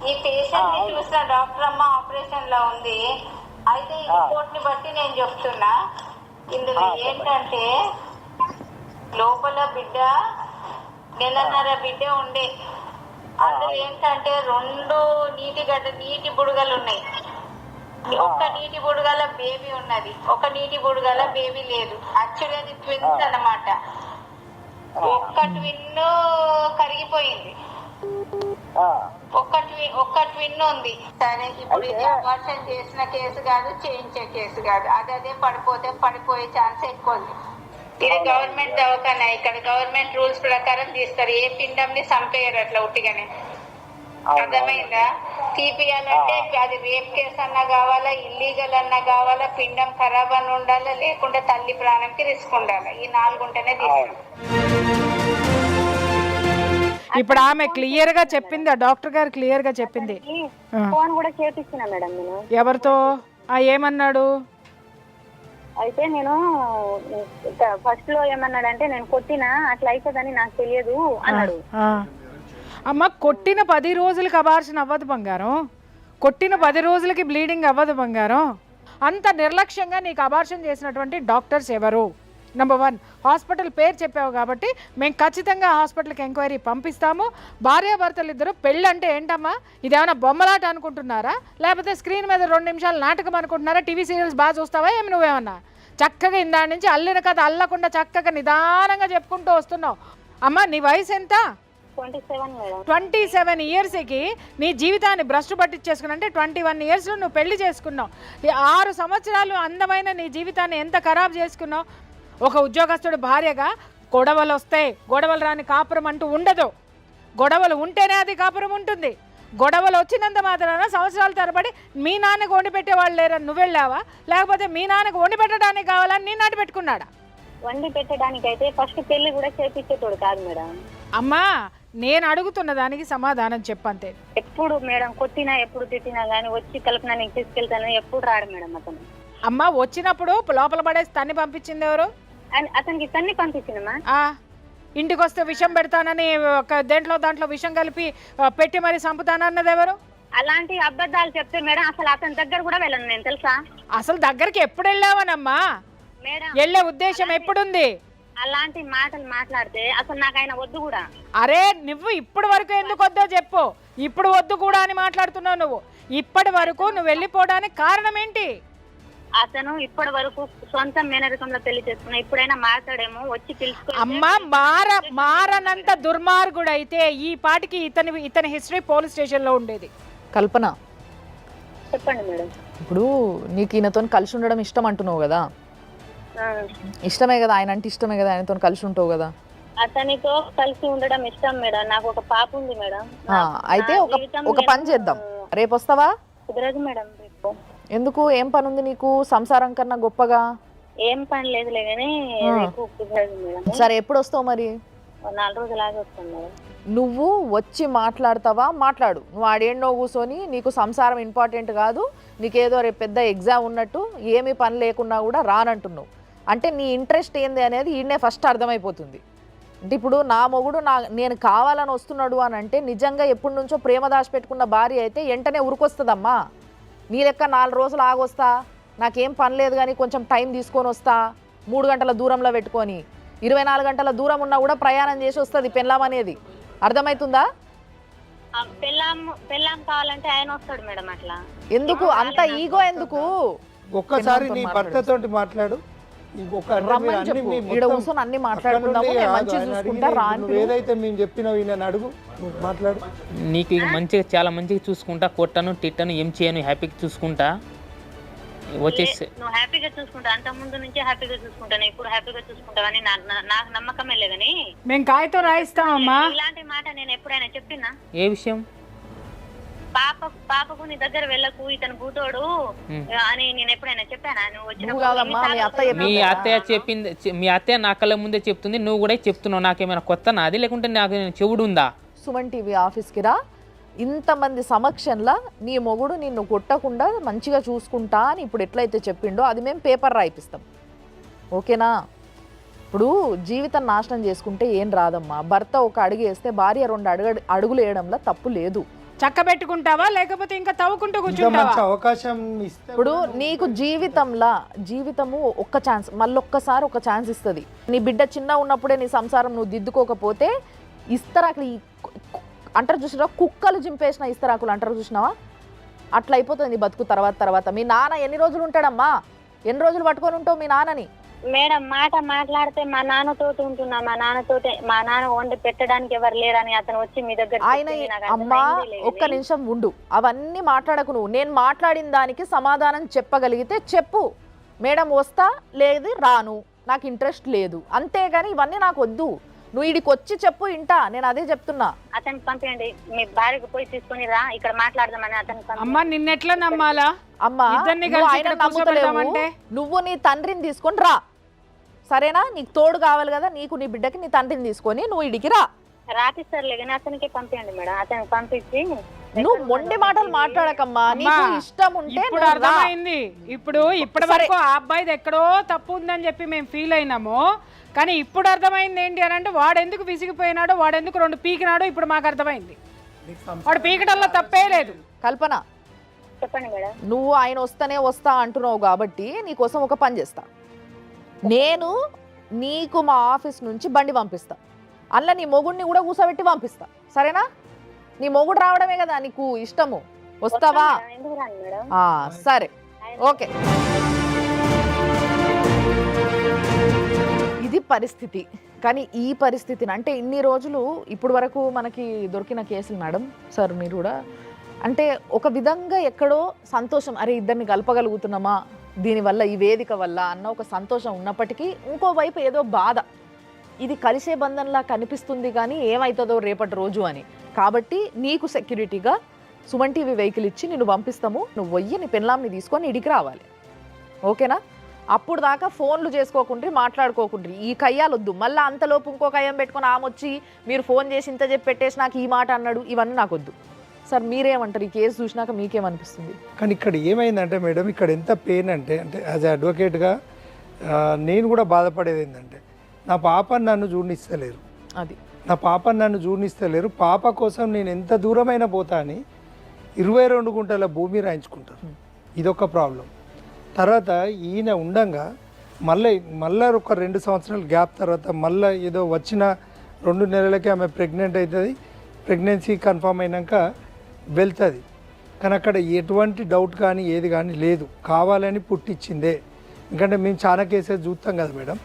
ఈ పేషెంట్ ని చూసిన డాక్టర్ అమ్మ ఆపరేషన్ లో ఉంది. అయితే ఈ రిపోర్ట్ ని బట్టి నేను చెప్తున్నా, ఇందులో ఏంటంటే లోపల బిడ్డ నెలన్నర బిడ్డ ఉండే. అందులో ఏంటంటే 2 నీటి బుడగలు ఉన్నాయి. ఒక్క నీటి బుడగల బేబీ ఉన్నది, ఒక నీటి బుడగల బేబీ లేదు. యాక్చువల్లీ అది ట్విన్స్ అన్నమాట. ఒక్క ట్విన్ కరిగిపోయింది, ఒక్క ట్విన్ ఉంది. సరే, ఇప్పుడు ఇది అబార్షన్ చేసిన కేసు కాదు, చేయించే కేసు కాదు. అదే పడిపోయే ఛాన్స్ ఎక్కువ ఉంది. ఇది గవర్నమెంట్ దవాఖానా, ఇక్కడ గవర్నమెంట్ రూల్స్ ప్రకారం తీస్తారు. ఏ పిండం ని చంపేయరు అట్లా ఉట్టిగానే. అర్థమైందా? తీపియాలంటే అది రేప్ కేసు అన్నా కావాలా, ఇల్లీగల్ అన్నా కావాలా, పిండం ఖరాబ్ అని ఉండాలా, లేకుంటే తల్లి ప్రాణంకి రిస్క్ ఉండాలా. ఈ 4 ఉంటేనే తీస్తాం. ఇప్పుడు ఆమె క్లియర్ గా చెప్పింది, ఆ డాక్టర్ గారు క్లియర్ గా చెప్పింది. ఫోన్ కూడా చేపిస్తున్నా మేడం నేను. ఎవరితో? ఏమన్నాడు? అయితే నేను ఫస్ట్ లో ఏమన్నాడంటే, నేను కొట్టినా అట్లా అవుతుందని నాకు తెలియదు అన్నాడు. అమ్మ, కొట్టిన 10 రోజులకి అబార్షన్ అవ్వదు బంగారం. కొట్టిన 10 రోజులకి బ్లీడింగ్ అవ్వదు బంగారం. అంత నిర్లక్ష్యంగా నీకు అబార్షన్ చేసినటువంటి డాక్టర్స్ ఎవరు? నెంబర్ 1, హాస్పిటల్ పేరు చెప్పావు కాబట్టి మేము ఖచ్చితంగా హాస్పిటల్కి ఎంక్వైరీ పంపిస్తాము. భార్యాభర్తలు ఇద్దరు పెళ్ళి అంటే ఏంటమ్మా, ఇదేమైనా బొమ్మలాట అనుకుంటున్నారా, లేకపోతే స్క్రీన్ మీద 2 నిమిషాలు నాటకం అనుకుంటున్నారా? టీవీ సీరియల్స్ బాగా చూస్తావా ఏమి నువ్వేమన్నా? చక్కగా ఇందాడి నుంచి అల్లిన కథ అల్లకుండా చక్కగా నిదానంగా చెప్పుకుంటూ వస్తున్నావు. అమ్మ, నీ వయసు ఎంత? 27 ఇయర్స్కి నీ జీవితాన్ని భ్రష్టు పట్టించేసుకున్నా అంటే 21 ఇయర్స్లో నువ్వు పెళ్లి చేసుకున్నావు. 6 సంవత్సరాలు అందమైన నీ జీవితాన్ని ఎంత ఖరాబ్ చేసుకున్నావు. ఒక ఉద్యోగస్తుడు భార్యగా గొడవలు వస్తాయి, గొడవలు రాని కాపురం అంటూ ఉండదు. గొడవలు ఉంటేనే అది కాపురం ఉంటుంది. గొడవలు వచ్చినంత మాత్రాన సంవత్సరాల తరబడి మీ నాన్నకు వండి పెట్టేవాళ్ళు లేరని నువ్వు వెళ్ళావా, లేకపోతే మీ నాన్నకు వండి పెట్టడానికి కావాలని నీ నాటి పెట్టుకున్నాడా? వండి పెట్టడానికి అయితే ఫస్ట్ పెళ్లి కూడా చేపించేటోడు కాదు మేడం. అమ్మా, నేను అడుగుతున్న దానికి సమాధానం చెప్పంతే. ఎప్పుడు మేడం కొట్టినా, ఎప్పుడు తిట్టినా గానీ వచ్చి కల్పన నీకు తీసుకెళ్తానని ఎప్పుడు రాడు మేడం అతను. అమ్మ, వచ్చినప్పుడు లోపల పడేసి తన్ని పంపించింది ఎవరు? అతనికి తన్ని పంపించిందమ్మా. ఇంటికి వస్తే విషం పెడతానని దాంట్లో విషం కలిపి పెట్టి మరి చంపుతానన్నది ఎవరు? అలాంటి అబద్ధాలు చెప్తే మేడం అసలు అతని దగ్గర కూడా వెళ్ళను నేను, తెలుసా? అసలు దగ్గరికి ఎప్పుడు వెళ్ళావనమ్మా? మేడం వెళ్ళే ఉద్దేశం ఎప్పుడుంది? అలాంటి మాటలు మాట్లాడితే అసలు నాకు ఆయన వద్దు కూడా. అరే, నువ్వు ఇప్పటి వరకు ఎందుకు వద్దో చెప్పు. ఇప్పుడు వద్దు కూడా అని మాట్లాడుతున్నావు నువ్వు. ఇప్పటి వరకు నువ్వు వెళ్ళిపోవడానికి కారణం ఏంటి? అతను ఇప్పటి వరకు సొంత మేనరికంలో పెళ్లి చేసుకున్నా, ఇప్పుడైనా మాట్లాడేమో వచ్చి తెలుసుకో. అమ్మా, మారనంత దుర్మార్గుడు అయితే ఈ పాటికి ఇతని హిస్టరీ పోలీస్ స్టేషన్లో ఉండేది. కల్పన, చెప్పండి మేడం. ఇప్పుడు నీకు ఈయనతో కలిసి ఉండడం ఇష్టం అంటున్నావు కదా, ఇష్టమే కదా, ఆయన అంటే ఇష్టమే కదా, ఆయనతో కలిసి ఉంటావు కదా? అతనితో కలిసి ఉండడం ఇష్టం మేడం. నాకు ఒక పాప ఉంది మేడం. అయితే ఒక పని చేద్దాం, రేపు వస్తావా? కుదరదు మేడం రేపు. ఎందుకు? ఏం పని ఉంది నీకు సంసారం కన్నా గొప్పగా? ఏం పని లేదులే కానీ రేపు కుదరదు మేడం. సరే, ఎప్పుడు వస్తావు మరి? 4 రోజులాగా వస్తాను మేడం. నువ్వు వచ్చి మాట్లాడతావా? మాట్లాడు. నువ్వు ఆడేండో కూర్చొని నీకు సంసారం ఇంపార్టెంట్ కాదు, నీకేదో రేపు పెద్ద ఎగ్జామ్ ఉన్నట్టు ఏమీ పని లేకున్నా కూడా రానంటున్నావు అంటే నీ ఇంట్రెస్ట్ ఏంది అనేది ఈయనే ఫస్ట్ అర్థమైపోతుంది. అంటే ఇప్పుడు నా మొగుడు నేను కావాలని వస్తున్నాడు అని అంటే నిజంగా ఎప్పటి నుంచో ప్రేమ దాచిపెట్టుకున్న భార్య అయితే వెంటనే ఉరికొస్తుందమ్మా. నీ లెక్క 4 రోజులు ఆగొస్తా, నాకేం పని లేదు కానీ కొంచెం టైం తీసుకొని వస్తా, 3 గంటల దూరంలో పెట్టుకొని 24 గంటల దూరం ఉన్నా కూడా ప్రయాణం చేసి వస్తుంది పెళ్ళాం అనేది. అర్థమవుతుందా? పెళ్ళాం కావాలంటే ఆయన వస్తాడు మేడం. అట్లా ఎందుకు అంత ఈగో? ఎందుకు? ఒక్కసారి నీ భర్తతో మాట్లాడు. ఏదైతే మేము చెప్పినావు ఈయన అడుగు, మాట్లాడు. నీకు మంచిగా చాలా మంచిగా చూసుకుంటా, కొట్టను తిట్టను, ఏం చేయను, హ్యాపీగా చూసుకుంటా వచ్చేసి. నువ్వు హ్యాపీగా చూసుకుంటా, అంత ముందు నుంచి హ్యాపీగా చూసుకుంటాను, ఇప్పుడు హ్యాపీగా చూసుకుంటావని నాకు నమ్మకమే లేదని మేము కాగితం రాయిస్తామమ్మా. ఇలాంటి మాట నేను ఎప్పుడైనా చెప్పినా? ఏ విషయం? పాపకు నీ దగ్గర వెళ్ళకు, ఇతను భూతోడు అని నేను ఎప్పుడైనా చెప్పానా? నువ్వు మీ అత్తయ్య చెప్పింది, మీ అత్తయ్య నా కళ్ళ ముందే చెప్తుంది, నువ్వు కూడా చెప్తున్నావు. నాకేమైనా కొత్త నాది, లేకుంటే నాకు చెవుడు ఉందా? సుమన్ టీవీ ఆఫీస్కి రా, ఇంతమంది సమక్షంలో నీ మొగుడు నిన్ను కొట్టకుండా మంచిగా చూసుకుంటా అని ఇప్పుడు ఎట్లయితే చెప్పిండో అది మేము పేపర్ రాయిపిస్తాం, ఓకేనా? ఇప్పుడు జీవితం నాశనం చేసుకుంటే ఏం రాదమ్మా. భర్త ఒక అడుగు వేస్తే భార్య 2 అడుగులు వేయడంలో తప్పు లేదు. చక్కబెట్టుకుంటావా లేకపోతే ఇంకా తవ్వుకుంటూ ఇంకా కూర్చుంటావా? మంచి అవకాశం ఇస్తే ఇప్పుడు నీకు జీవితము ఒక్క ఛాన్స్, మళ్ళొక్కసారి ఒక ఛాన్స్ ఇస్తుంది. నీ బిడ్డ చిన్న ఉన్నప్పుడే నీ సంసారం నువ్వు దిద్దుకోకపోతే ఇస్తరాకులు అంటారు చూసినావా, కుక్కలు జింపేసిన ఇస్తరాకులు అంటారు చూసినావా, అట్లా అయిపోతుంది నీ బతుకు తర్వాత. మీ నాన్న ఎన్ని రోజులు ఉంటాడమ్మా? ఎన్ని రోజులు పట్టుకొని ఉంటావు మీ నాన్నని? మేడం మాట మాట్లాడితే మా నాన్నతోటి ఉంటున్నా, మా నాన్న వండి పెట్టడానికి ఎవరు లేరని అతను వచ్చి మీ దగ్గర ఆయన అమ్మా ఒక్క నిమిషం ఉండు, అవన్నీ మాట్లాడకు నువ్వు. నేను మాట్లాడిన దానికి సమాధానం చెప్పగలిగితే చెప్పు, మేడం వస్తా, లేదు రాను, నాకు ఇంట్రెస్ట్ లేదు, అంతేగాని ఇవన్నీ నాకు వద్దు. నువ్వు ఇడికి వచ్చి చెప్పు, ఇంటా, నేను అదే చెప్తున్నా. అతనికి పంపించండి, మీ భార్యకు పోయి తీసుకొని రా, ఇక్కడ మాట్లాడదామని అతనికి అమ్మా నిన్నెట్లా నమ్మాలా? అమ్మా ఇద్దరిని నువ్వు కలిసి ఆయన ఇక్కడ నమ్ముతలేవు, కూర్చోబెడదామంటే? నువ్వు నీ తండ్రిని తీసుకొని రా, సరేనా? నీకు తోడు కావాలి కదా, నీకు నీ బిడ్డకి నీ తండ్రిని తీసుకొని నువ్వు ఇడికి రా. రాపిస్తారులే కానీ అతనికి పంపించండి మేడం. అతనికి పంపించి నువ్వు మొండి మాటలు మాట్లాడకమ్మా, నీకు ఇష్టం ఉంటే ఇప్పుడు నువ్వు రా. అర్థమైంది. ఇప్పటి వరకు ఆ అబ్బాయిది ఎక్కడో తప్పు ఉందని చెప్పి మేము ఫీల్ అయినాము, కానీ ఇప్పుడు అర్థమైంది ఏంటి అని అంటే వాడు ఎందుకు విసిగిపోయినాడో, వాడు ఎందుకు 2 పీకినాడో ఇప్పుడు మాకు అర్థమైంది. వాడు పీకటంలో తప్పే లేదు. కల్పన, చెప్పండి మేడం. నువ్వు ఆయన వస్తా అంటున్నావు కాబట్టి నీకోసం ఒక పని చేస్తా. నేను నీకు మా ఆఫీస్ నుంచి బండి పంపిస్తా, అందులో నీ మొగుడిని కూడా కూర్చోబెట్టి పంపిస్తా, సరేనా? నీ మొగుడు రావడమే కదా నీకు ఇష్టము, వస్తావా? ఎందుకు రాను మేడం? సరే, ఓకే. ఇది పరిస్థితి. కానీ ఈ పరిస్థితిని అంటే ఇన్ని రోజులు ఇప్పుడు వరకు మనకి దొరికిన కేసులు మేడం సార్, మీరు కూడా అంటే ఒక విధంగా ఎక్కడో సంతోషం, అరే ఇద్దరిని కలపగలుగుతున్నామా దీనివల్ల, ఈ వేదిక వల్ల అన్న ఒక సంతోషం ఉన్నప్పటికీ ఇంకోవైపు ఏదో బాధ, ఇది కలిసే బంధంలా కనిపిస్తుంది కానీ ఏమవుతుందో రేపటి రోజు అని. కాబట్టి నీకు సెక్యూరిటీగా సుమన్ టీవీ వెహికల్ ఇచ్చి నిన్ను పంపిస్తాము, నువ్వు పోయి నీ పెన్లాంని తీసుకొని ఇడికి రావాలి, ఓకేనా? అప్పుడు దాకా ఫోన్లు చేసుకోకుండ్రి, మాట్లాడుకోకుండ్రి, ఈ కయ్యాలొద్దు. మళ్ళీ అంతలోపు ఇంకో కయ్యం పెట్టుకొని ఆమె వచ్చి మీరు ఫోన్ చేసి ఇంత చెప్పి పెట్టేసి నాకు ఈ మాట అన్నాడు, ఇవన్నీ నాకు వద్దు. సార్ మీరేమంటారు? ఈ కేసు చూసినాక మీకేమనిపిస్తుంది? కానీ ఇక్కడ ఏమైందంటే మేడం, ఇక్కడ ఎంత పెయిన్ అంటే యాజ్ అడ్వకేట్గా నేను కూడా బాధపడేది ఏంటంటే, నా పాపని నన్ను చూడనిస్తలేరు, నా పాపని నన్ను చూడనిస్తలేరు. పాప కోసం నేను ఎంత దూరమైనా పోతా అని 22 గుంటల భూమి రాయించుకుంటారు, ఇదొక ప్రాబ్లం. తర్వాత ఈయన ఉండంగా మళ్ళీ ఒక 2 సంవత్సరాల గ్యాప్ తర్వాత మళ్ళీ ఏదో వచ్చిన 2 నెలలకే ఆమె ప్రెగ్నెంట్ అవుతుంది. ప్రెగ్నెన్సీ కన్ఫర్మ్ అయినాక వెళ్తుంది. కానీ అక్కడ ఎటువంటి డౌట్ కానీ ఏది కానీ లేదు, కావాలని పుట్టించిందే. ఎందుకంటే మేము చాలా కేసెస్ చూస్తాం కదా మేడం,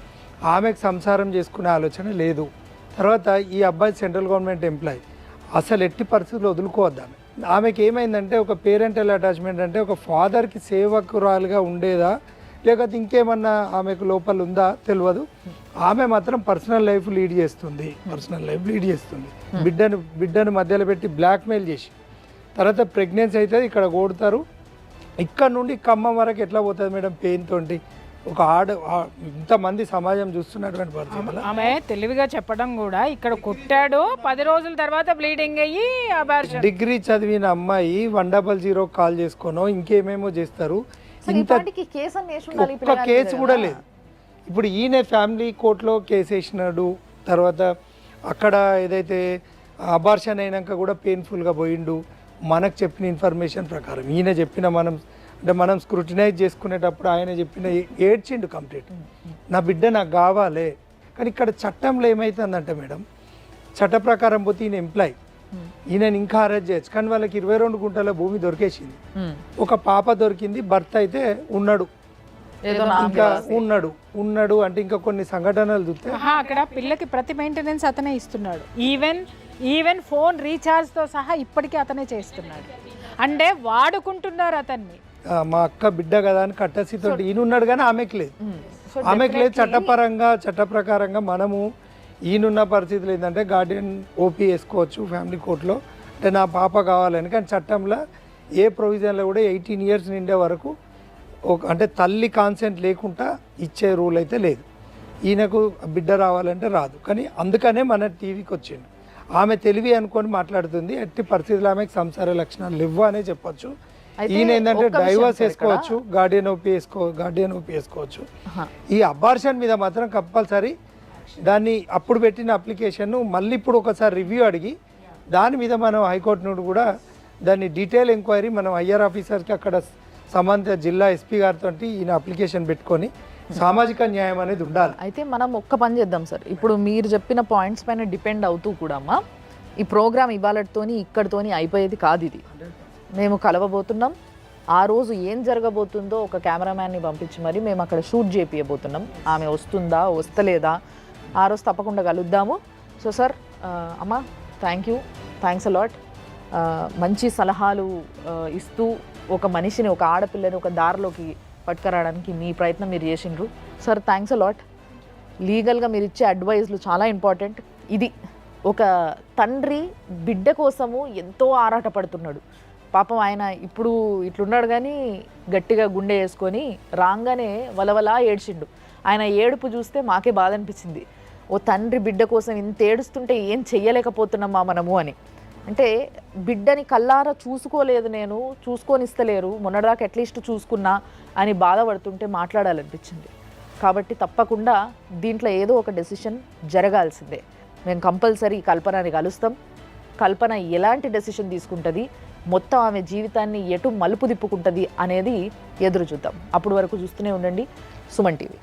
ఆమెకు సంసారం చేసుకునే ఆలోచన లేదు. తర్వాత ఈ అబ్బాయి సెంట్రల్ గవర్నమెంట్ ఎంప్లాయీ, అసలు ఎట్టి పరిస్థితుల్లో వదులుకోవద్దామె. ఆమెకి ఏమైందంటే ఒక పేరెంటల్ అటాచ్మెంట్, అంటే ఒక ఫాదర్కి సేవకురాలుగా ఉండేదా లేకపోతే ఇంకేమన్నా ఆమెకు లోపల ఉందా తెలియదు. ఆమె మాత్రం పర్సనల్ లైఫ్ లీడ్ చేస్తుంది, బిడ్డను మధ్యలో పెట్టి బ్లాక్మెయిల్ చేసి తర్వాత ప్రెగ్నెన్సీ అవుతుంది, ఇక్కడ కొడతారు. ఇక్కడ నుండి ఖమ్మం వరకు ఎట్లా పోతుంది మేడం పెయిన్ తోటి? ఒక ఇంతమంది సమాజం చూస్తున్నటువంటి పరిస్థితుల్లో ఆమె తెలివిగా చెప్పడం కూడా, ఇక్కడ కొట్టాడు 10 రోజుల తర్వాత బ్లీడింగ్ అయ్యి అబార్షన్. డిగ్రీ చదివిన అమ్మాయి 100 కాల్ చేసుకోనో ఇంకేమేమో చేస్తారు. ఒక్క కేసు కూడా లేదు. ఇప్పుడు ఈయన ఫ్యామిలీ కోర్టులో కేసు వేసినాడు, తర్వాత అక్కడ ఏదైతే అబార్షన్ అయినాక కూడా పెయిన్ఫుల్గా పోయిండు. మనకు చెప్పిన ఇన్ఫర్మేషన్ ప్రకారం ఈయన చెప్పిన మనం స్క్రూటినైజ్ చేసుకునేటప్పుడు ఆయన చెప్పిన ఏడ్చిండు కంప్లీట్, నా బిడ్డ నాకు కావాలి. కానీ ఇక్కడ చట్టంలో ఏమవుతుందంటే మేడం, చట్ట ప్రకారం పోతే ఈయన ఎంప్లాయ్, ఈయనని ఇంకా అరెస్ట్ చేయొచ్చు. కానీ వాళ్ళకి 22 గుంటల భూమి దొరికేసింది, ఒక పాప దొరికింది, భర్త అయితే ఉన్నాడు, ఇంకా ఉన్నాడు అంటే ఇంకా కొన్ని సంఘటనలు చూస్తే అక్కడ పిల్లకి ప్రతి మెయింటెనెన్స్ అతనే ఇస్తున్నాడు, ఈవెన్ ఫోన్ రీఛార్జ్ తో సహా ఇప్పటికీ అతనే చేస్తున్నాడు. అంటే వాడుకుంటున్నారు అతన్ని. మా అక్క బిడ్డ కదా అని కట్టసితో ఈయన ఉన్నాడు, కానీ ఆమెకు లేదు. చట్ట ప్రకారంగా మనము ఈయనున్న పరిస్థితులు ఏంటంటే గార్డియన్ ఓపీ వేసుకోవచ్చు ఫ్యామిలీ కోర్టులో, అంటే నా పాప కావాలని. కానీ చట్టంలో ఏ ప్రొవిజన్లో కూడా 18 years నిండే వరకు అంటే తల్లి కాన్సెంట్ లేకుండా ఇచ్చే రూల్ అయితే లేదు. ఈయనకు బిడ్డ రావాలంటే రాదు. కానీ అందుకనే మన టీవీకి వచ్చిండు. ఆమె తెలివి అనుకొని మాట్లాడుతుంది, ఎట్టి పరిస్థితుల్లో ఆమెకు సంసార లక్షణాలు లేవు అనే చెప్పొచ్చు. ఈయన ఏంటంటే డైవర్స్ వేసుకోవచ్చు, గార్డియన్ ఓపీ వేసుకోవచ్చు. ఈ అబార్షన్ మీద మాత్రం కంపల్సరీ దాన్ని అప్పుడు పెట్టిన అప్లికేషన్ మళ్ళీ ఇప్పుడు ఒకసారి రివ్యూ అడిగి దాని మీద మనం హైకోర్టు నుండి కూడా దాన్ని డీటెయిల్ ఎంక్వైరీ మనం ఐఆర్ ఆఫీసర్కి అక్కడ సంబంధిత జిల్లా ఎస్పీ గారితో ఈయన అప్లికేషన్ పెట్టుకొని సామాజిక న్యాయం అనేది ఉండాలి. అయితే మనం ఒక్క పని చేద్దాం సార్, ఇప్పుడు మీరు చెప్పిన పాయింట్స్ పైన డిపెండ్ అవుతూ కూడా అమ్మా ఈ ప్రోగ్రామ్ ఇవాళతోని ఇక్కడితోని అయిపోయేది కాదు. ఇది మేము కలవబోతున్నాం. ఆ రోజు ఏం జరగబోతుందో ఒక కెమెరామ్యాన్ని పంపించి మరి మేము అక్కడ షూట్ చేపియబోతున్నాం. ఆమె వస్తుందా వస్తలేదా ఆ రోజు తప్పకుండా కలుద్దాము. సో సార్, అమ్మా థ్యాంక్స్ అలాట్. మంచి సలహాలు ఇస్తూ ఒక మనిషిని, ఒక ఆడపిల్లని ఒక దారిలోకి పట్టుకురావడానికి మీ ప్రయత్నం మీరు చేసిండ్రు సార్. Thanks a lot. లీగల్గా మీరు ఇచ్చే అడ్వైజ్లు చాలా ఇంపార్టెంట్. ఇది ఒక తండ్రి బిడ్డ కోసము ఎంతో ఆరాటపడుతున్నాడు పాపం. ఆయన ఇప్పుడు ఇట్లున్నాడు కానీ గట్టిగా గుండె వేసుకొని రాగానే వలవలా ఏడ్చిండు. ఆయన ఏడుపు చూస్తే మాకే బాధ అనిపించింది. ఓ తండ్రి బిడ్డ కోసం ఇంత ఏడుస్తుంటే ఏం చెయ్యలేకపోతున్నామా మనము అని. అంటే బిడ్డని కల్లారా చూసుకోలేదు, నేను చూసుకొనిస్తలేరు, మొన్నటిదాకా అట్లీస్ట్ చూసుకున్నా అని బాధపడుతుంటే మాట్లాడాలనిపించింది. కాబట్టి తప్పకుండా దీంట్లో ఏదో ఒక డెసిషన్ జరగాల్సిందే. మేము కంపల్సరీ కల్పనని కలుస్తాం. కల్పన ఎలాంటి డెసిషన్ తీసుకుంటుంది, మొత్తం ఆమె జీవితాన్ని ఎటు మలుపు తిప్పుకుంటుంది అనేది ఎదురు చూద్దాం. అప్పటి వరకు చూస్తూనే ఉండండి సుమన్ టీవీ.